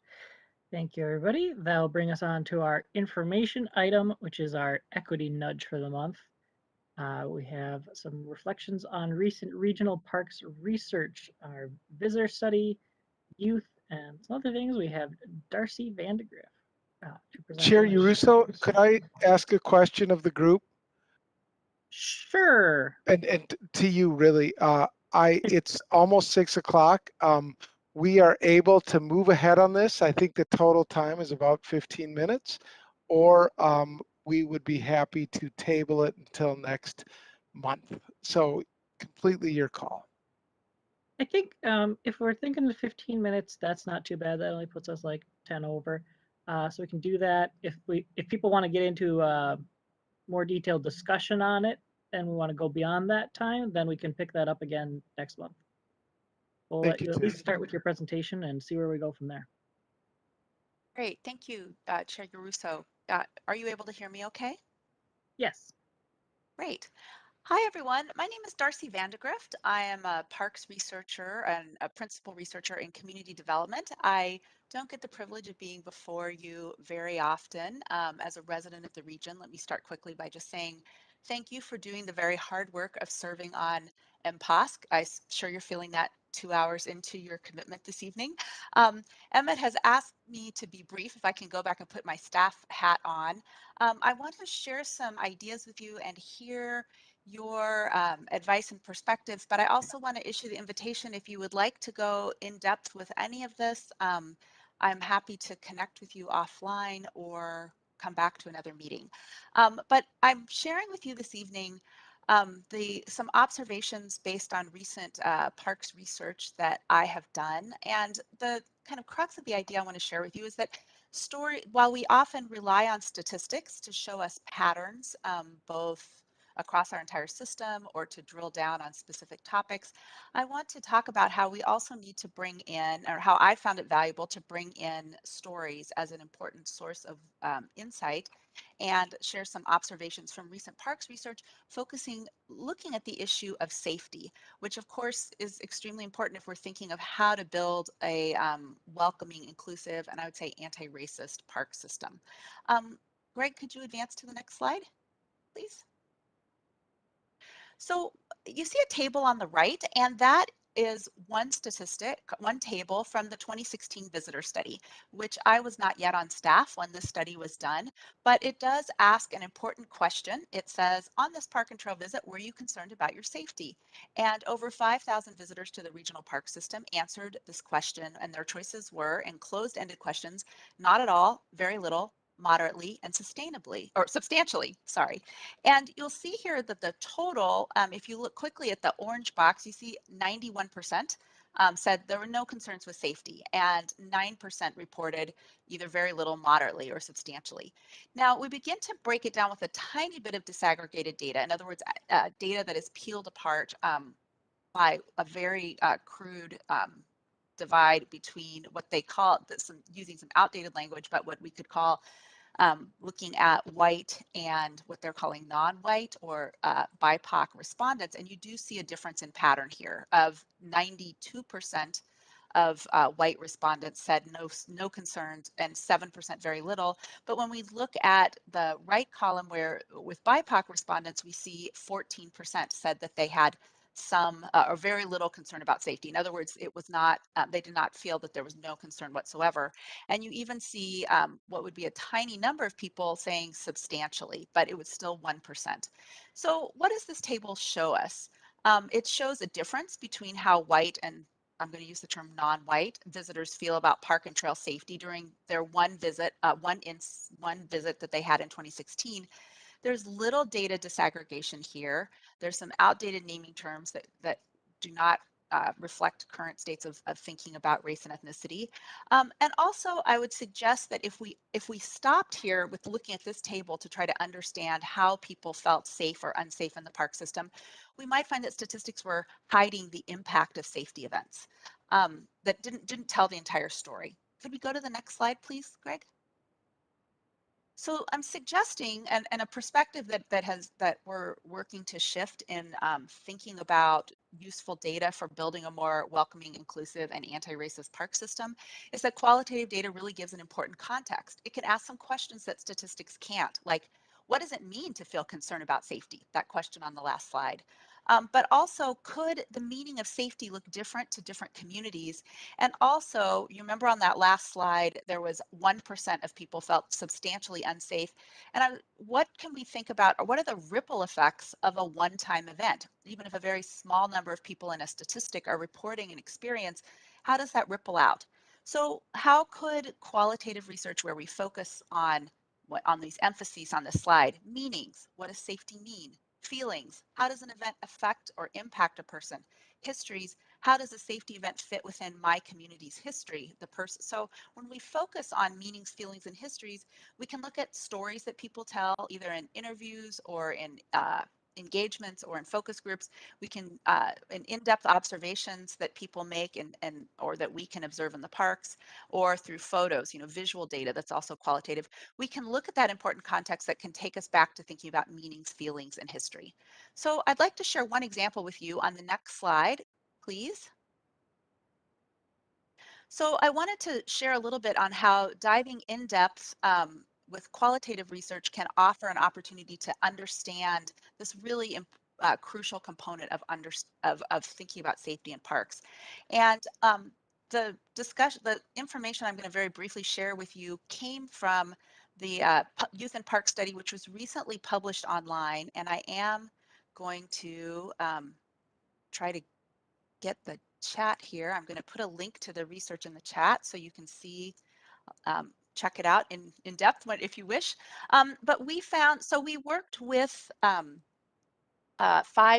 Thank you, everybody. That'll bring us on to our information item, which is our equity nudge for the month. We have some reflections on recent regional parks research, our visitor study, youth, and some other things. We have Darcy Vandegrift to present. Chair on. Uruso, could I ask a question of the group? Sure. And to you really, it's almost 6 o'clock. We are able to move ahead on this. I think the total time is about 15 minutes, or we would be happy to table it until next month. So completely your call. I think if we're thinking of 15 minutes, that's not too bad. That only puts us like 10 over. So we can do that. If people want to get into more detailed discussion on it, and we want to go beyond that time, then we can pick that up again next month. We'll Thank let you, you at Tim. least start with your presentation and see where we go from there. Great, thank you, Chair Russo. Are you able to hear me okay? Yes. Great. Hi, everyone. My name is Darcy Vandegrift. I am a parks researcher and a principal researcher in community development. I don't get the privilege of being before you very often as a resident of the region. Let me start quickly by just saying thank you for doing the very hard work of serving on MPOSC. I'm sure you're feeling that 2 hours into your commitment this evening. Emmett has asked me to be brief. If I can go back and put my staff hat on, I want to share some ideas with you and hear your advice and perspectives, but I also want to issue the invitation if you would like to go in depth with any of this. I'm happy to connect with you offline or come back to another meeting. But I'm sharing with you this evening some observations based on recent parks research that I have done. And the kind of crux of the idea I want to share with you is that while we often rely on statistics to show us patterns, both across our entire system or to drill down on specific topics, I want to talk about how we also need to bring in, or how I found it valuable to bring in stories as an important source of insight, and share some observations from recent parks research looking at the issue of safety, which of course is extremely important if we're thinking of how to build a welcoming, inclusive, and I would say anti-racist park system. Greg, could you advance to the next slide, please? So you see a table on the right, and that is one table from the 2016 visitor study, which I was not yet on staff when this study was done, but it does ask an important question. It says, on this park and trail visit, were you concerned about your safety? And over 5,000 visitors to the regional park system answered this question, and their choices were, in closed-ended questions, not at all, very little, moderately, and substantially, sorry. And you'll see here that the total, if you look quickly at the orange box, you see 91% said there were no concerns with safety, and 9% reported either very little, moderately, or substantially. Now, we begin to break it down with a tiny bit of disaggregated data. In other words, data that is peeled apart by a very crude divide between what they call, using some outdated language, but what we could call looking at white and what they're calling non-white or BIPOC respondents. And you do see a difference in pattern here of 92% of white respondents said no concerns and 7% very little. But when we look at the right column where with BIPOC respondents, we see 14% said that they had some or very little concern about safety. In other words, it was not, they did not feel that there was no concern whatsoever. And you even see what would be a tiny number of people saying substantially, but it was still 1%. So what does this table show us? It shows a difference between how white and, I'm going to use the term non-white, visitors feel about park and trail safety during their one visit that they had in 2016. There's little data disaggregation here. There's some outdated naming terms that do not reflect current states of thinking about race and ethnicity. And also, I would suggest that if we stopped here with looking at this table to try to understand how people felt safe or unsafe in the park system, we might find that statistics were hiding the impact of safety events that didn't tell the entire story. Could we go to the next slide, please, Greg? So I'm suggesting, and a perspective that we're working to shift in thinking about useful data for building a more welcoming, inclusive, and anti-racist park system, is that qualitative data really gives an important context. It can ask some questions that statistics can't, like, what does it mean to feel concerned about safety? That question on the last slide. But also, could the meaning of safety look different to different communities? And also, you remember on that last slide, there was 1% of people felt substantially unsafe. And what can we think about, or what are the ripple effects of a one-time event? Even if a very small number of people in a statistic are reporting an experience, how does that ripple out? So how could qualitative research where we focus on these emphases on the slide, meanings, what does safety mean? Feelings, how does an event affect or impact a person? Histories, how does a safety event fit within my community's history, the person? So when we focus on meanings, feelings, and histories, we can look at stories that people tell either in interviews or in engagements or in focus groups. We can in-depth observations that people make and or that we can observe in the parks, or through photos, visual data that's also qualitative. We can look at that important context that can take us back to thinking about meanings, feelings, and history. So I'd like to share one example with you on the next slide, please. So I wanted to share a little bit on how diving in depth with qualitative research can offer an opportunity to understand this really crucial component of thinking about safety in parks. And the information I'm going to very briefly share with you came from the Youth and Park study, which was recently published online. And I am going to try to get the chat here. I'm going to put a link to the research in the chat so you can see, check it out in depth if you wish. But we found, so we worked with 5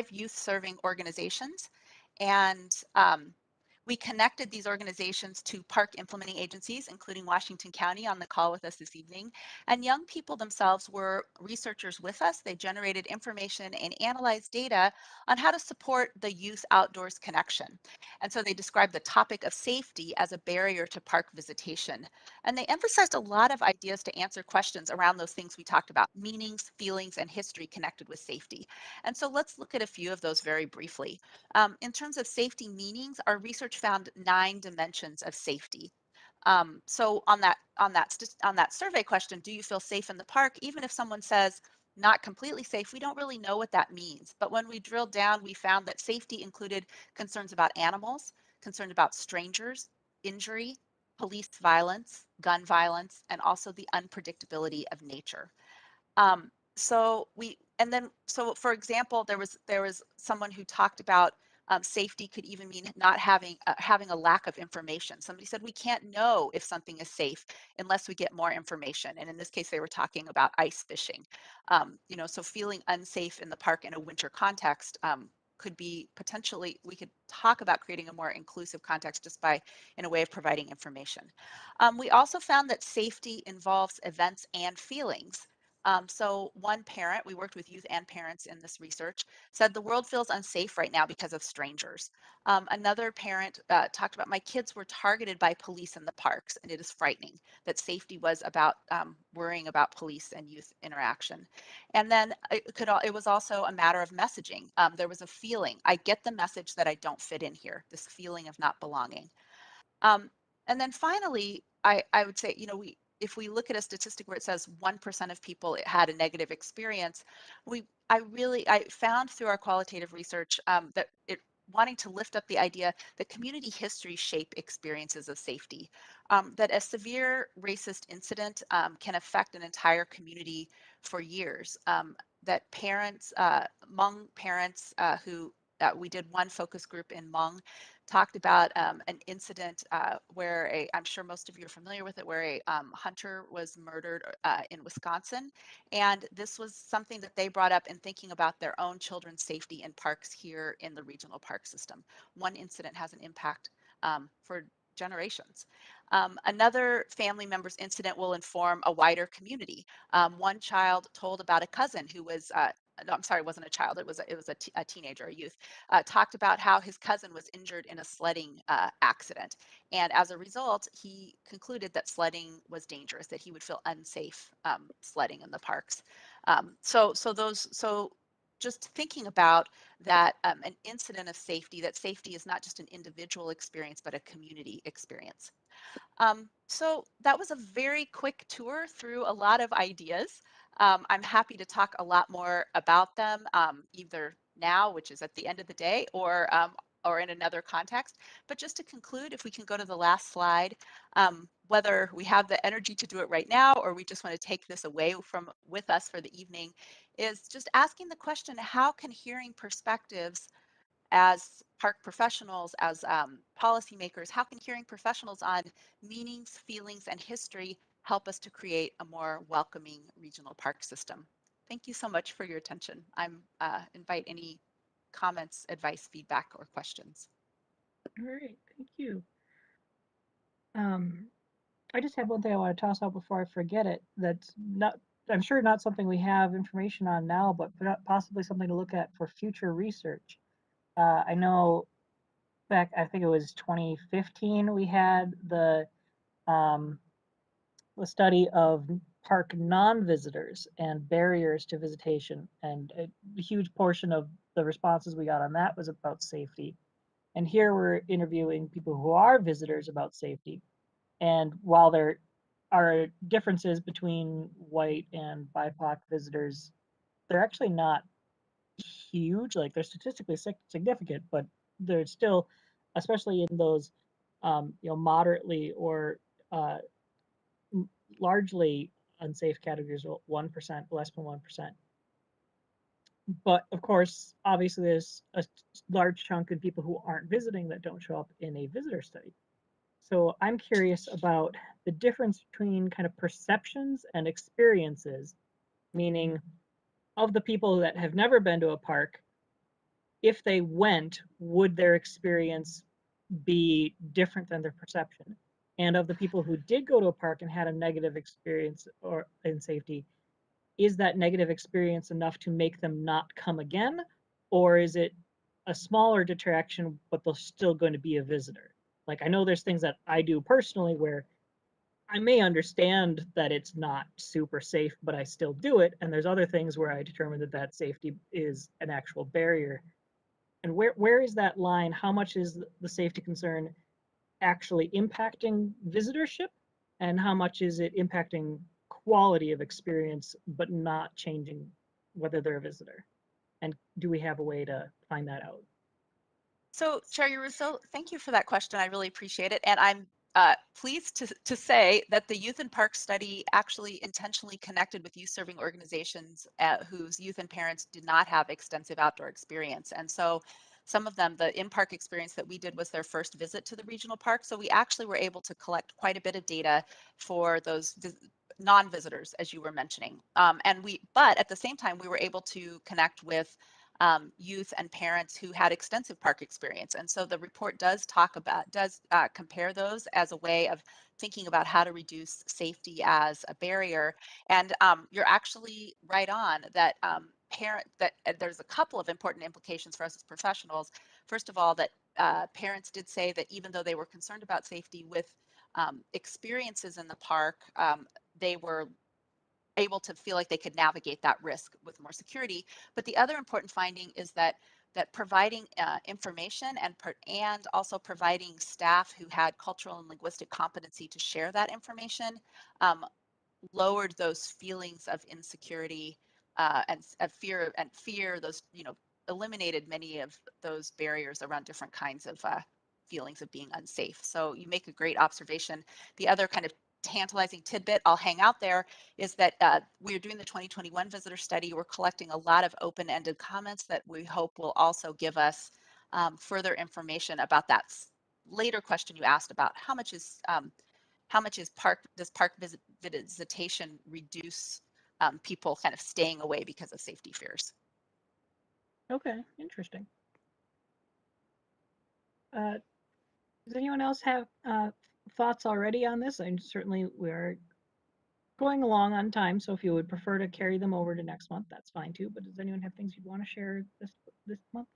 youth serving organizations, and we connected these organizations to park implementing agencies, including Washington County on the call with us this evening. And young people themselves were researchers with us. They generated information and analyzed data on how to support the youth outdoors connection. And so they described the topic of safety as a barrier to park visitation. And they emphasized a lot of ideas to answer questions around those things we talked about, meanings, feelings, and history connected with safety. And so let's look at a few of those very briefly. In terms of safety meanings, our research found 9 dimensions of safety. So on that survey question, do you feel safe in the park? Even if someone says not completely safe, we don't really know what that means. But when we drilled down, we found that safety included concerns about animals, concern about strangers, injury, police violence, gun violence, and also the unpredictability of nature. So for example, there was someone who talked about safety could even mean not having a lack of information. Somebody said we can't know if something is safe unless we get more information. And in this case, they were talking about ice fishing. So feeling unsafe in the park in a winter context could be potentially, we could talk about creating a more inclusive context just in a way of providing information. We also found that safety involves events and feelings. So one parent, we worked with youth and parents in this research, said the world feels unsafe right now because of strangers. Another parent talked about, my kids were targeted by police in the parks, and it is frightening. That safety was about worrying about police and youth interaction. And then it was also a matter of messaging. There was a feeling, I get the message that I don't fit in here, this feeling of not belonging. And then finally, I would say, if we look at a statistic where it says 1% of people had a negative experience, I found through our qualitative research that wanting to lift up the idea that community history shape experiences of safety, that a severe racist incident can affect an entire community for years, that parents, Hmong parents who we did one focus group in Hmong, talked about an incident where I'm sure most of you are familiar with it, where a hunter was murdered in Wisconsin. And this was something that they brought up in thinking about their own children's safety in parks here in the regional park system. One incident has an impact for generations. Another family member's incident will inform a wider community. One child told about a cousin who was no, I'm sorry, it wasn't a child. It was a teenager, a youth. Talked about how his cousin was injured in a sledding accident, and as a result, he concluded that sledding was dangerous, that he would feel unsafe sledding in the parks. So just thinking about that, an incident of safety, that safety is not just an individual experience, but a community experience. So that was a very quick tour through a lot of ideas. I'm happy to talk a lot more about them, either now, which is at the end of the day, or in another context. But just to conclude, if we can go to the last slide, whether we have the energy to do it right now, or we just want to take this away with us for the evening, is just asking the question, how can hearing perspectives as park professionals, as policymakers, how can hearing professionals on meanings, feelings, and history help us to create a more welcoming regional park system? Thank you so much for your attention. I'm invite any comments, advice, feedback, or questions. All right, thank you. I just have one thing I want to toss out before I forget it. That's not, I'm sure not something we have information on now, but possibly something to look at for future research. I know back, I think it was 2015, we had the study of park non-visitors and barriers to visitation, and a huge portion of the responses we got on that was about safety. And here we're interviewing people who are visitors about safety. And while there are differences between white and BIPOC visitors, they're actually not huge. Like they're statistically significant, but they're still, especially in those, moderately or largely unsafe categories, 1%, less than 1%. But of course, obviously, there's a large chunk of people who aren't visiting that don't show up in a visitor study. So I'm curious about the difference between kind of perceptions and experiences, meaning of the people that have never been to a park, if they went, would their experience be different than their perception? And of the people who did go to a park and had a negative experience or in safety, is that negative experience enough to make them not come again? Or is it a smaller detraction, but they're still going to be a visitor? Like I know there's things that I do personally where I may understand that it's not super safe, but I still do it. And there's other things where I determine that that safety is an actual barrier. And where is that line? How much is the safety concern actually impacting visitorship? And how much is it impacting quality of experience, but not changing whether they're a visitor? And do we have a way to find that out? So, Chair Russo, thank you for that question. I really appreciate it. And I'm pleased to say that the Youth and Parks study actually intentionally connected with youth serving organizations whose youth and parents did not have extensive outdoor experience. And so some of them, the in-park experience that we did was their first visit to the regional park. So we actually were able to collect quite a bit of data for those non-visitors, as you were mentioning. But at the same time, we were able to connect with youth and parents who had extensive park experience. And so the report does compare those as a way of thinking about how to reduce safety as a barrier. And you're actually right on that there's a couple of important implications for us as professionals. First of all, that parents did say that even though they were concerned about safety with experiences in the park, they were able to feel like they could navigate that risk with more security. But the other important finding is that that providing information and also providing staff who had cultural and linguistic competency to share that information lowered those feelings of insecurity and of fear. Those, eliminated many of those barriers around different kinds of feelings of being unsafe. So you make a great observation. The other kind of tantalizing tidbit I'll hang out there is that we're doing the 2021 visitor study. We're collecting a lot of open-ended comments that we hope will also give us further information about that later question you asked about how much is does park visitation reduce people kind of staying away because of safety fears? Okay, interesting. Does anyone else have thoughts already on this? And certainly we're going along on time, so if you would prefer to carry them over to next month, that's fine too. But does anyone have things you'd want to share this month?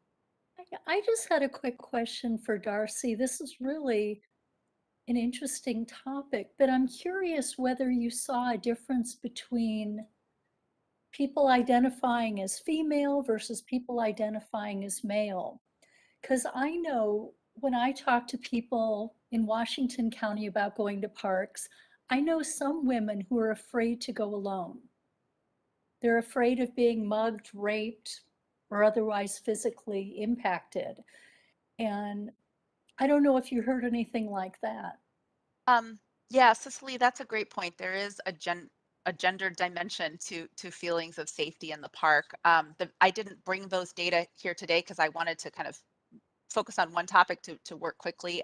I just had a quick question for Darcy. This is really an interesting topic, but I'm curious whether you saw a difference between people identifying as female versus people identifying as male. Because I know when I talk to people in Washington County about going to parks, I know some women who are afraid to go alone. They're afraid of being mugged, raped, or otherwise physically impacted. And I don't know if you heard anything like that. Yeah, Cicely, that's a great point. There is a gender dimension to feelings of safety in the park. I didn't bring those data here today because I wanted to kind of focus on one topic to work quickly.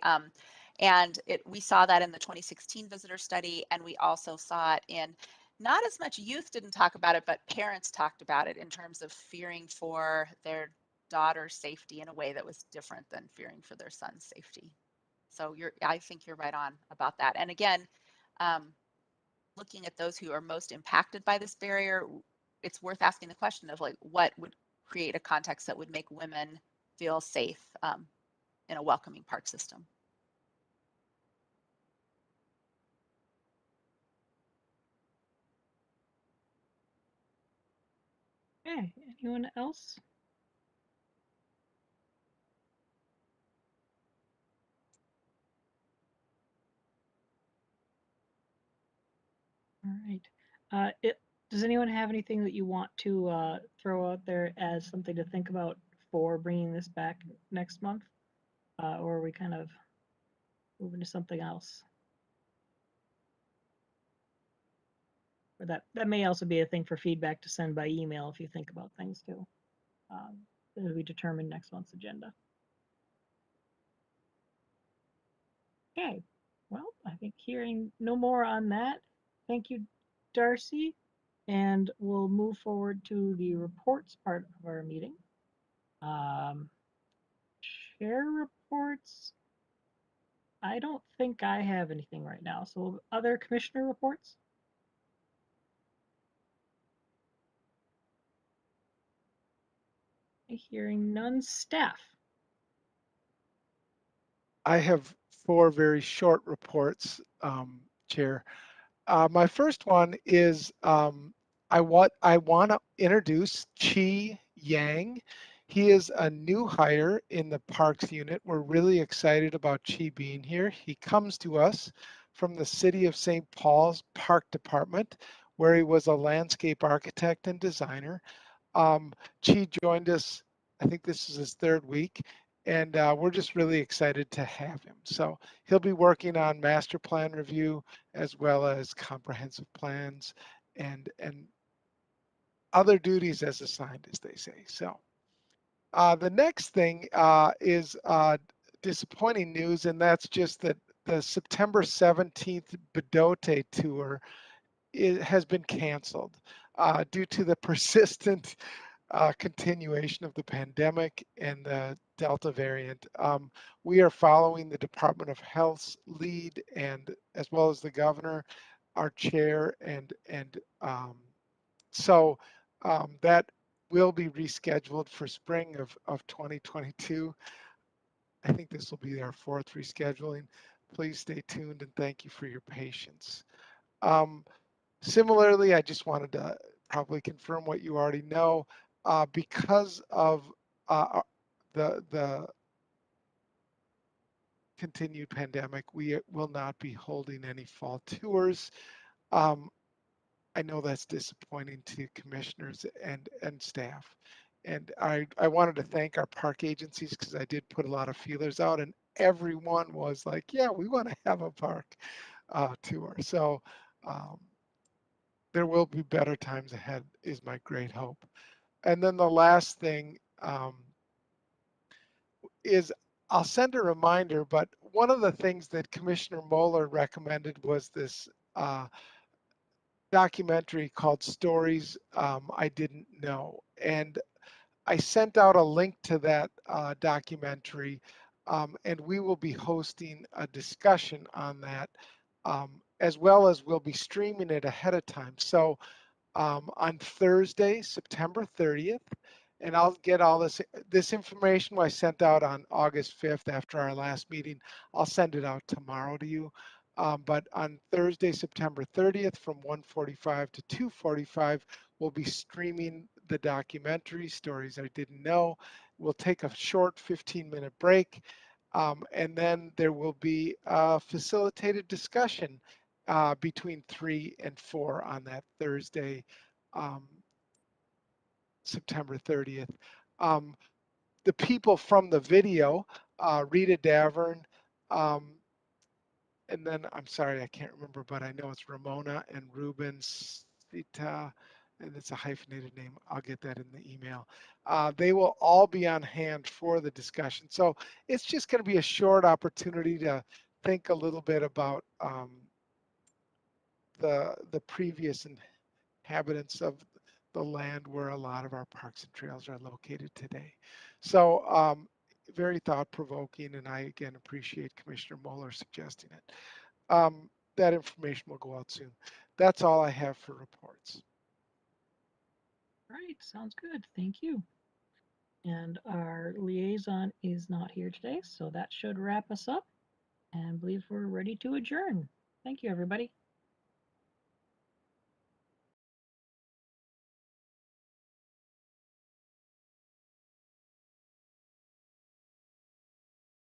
And we saw that in the 2016 visitor study, and we also saw it in, not as much youth didn't talk about it, but parents talked about it in terms of fearing for their daughter's safety in a way that was different than fearing for their son's safety. So I think you're right on about that. And again, looking at those who are most impacted by this barrier, it's worth asking the question of like, what would create a context that would make women feel safe in a welcoming park system? Okay, anyone else? All right. Does anyone have anything that you want to throw out there as something to think about for bringing this back next month? Or are we kind of moving to something else? Or that may also be a thing for feedback to send by email if you think about things too. As we determine next month's agenda. Okay, well, I think hearing no more on that, thank you, Darcy. And we'll move forward to the reports part of our meeting. Chair reports. I don't think I have anything right now. So other commissioner reports? Hearing none. Staff. I have 4 very short reports, Chair. My first one is I want to introduce Chi Yang. He is a new hire in the Parks unit. We're really excited about Chi being here. He comes to us from the City of St. Paul's Park Department, where he was a landscape architect and designer. Chi joined us, I think this is his 3rd week, and we're just really excited to have him. So he'll be working on master plan review as well as comprehensive plans and other duties as assigned, as they say. So the next thing is disappointing news, and that's just that the September 17th Bedote tour has been canceled due to the persistent continuation of the pandemic and the Delta variant. We are following the Department of Health's lead, and as well as the governor, our chair, and so that will be rescheduled for spring of 2022. I think this will be our 4th rescheduling. Please stay tuned and thank you for your patience. Similarly, I just wanted to probably confirm what you already know. Because of the continued pandemic, we will not be holding any fall tours. I know that's disappointing to commissioners and staff. And I wanted to thank our park agencies because I did put a lot of feelers out, and everyone was like, yeah, we want to have a park tour. So um, there will be better times ahead is my great hope. And then the last thing is I'll send a reminder, but one of the things that Commissioner Moeller recommended was this documentary called Stories I Didn't Know. And I sent out a link to that documentary, and we will be hosting a discussion on that, as well as we'll be streaming it ahead of time. So on Thursday, September 30th, and I'll get all this information I sent out on August 5th after our last meeting. I'll send it out tomorrow to you. But on Thursday, September 30th from 1:45 to 2:45, we'll be streaming the documentary Stories I Didn't Know. We'll take a short 15-minute break, and then there will be a facilitated discussion between 3 and 4 on that Thursday, um, September 30th. The people from the video, Rita Davern, and then I'm sorry, I can't remember, but I know it's Ramona and Ruben Sita, and it's a hyphenated name. I'll get that in the email. They will all be on hand for the discussion. So it's just going to be a short opportunity to think a little bit about the previous inhabitants of the land where a lot of our parks and trails are located today. So very thought-provoking, and I again appreciate Commissioner Moeller suggesting it. That information will go out soon. That's all I have for reports. All right, sounds good. Thank you. And our liaison is not here today, so that should wrap us up. And I believe we're ready to adjourn. Thank you, everybody.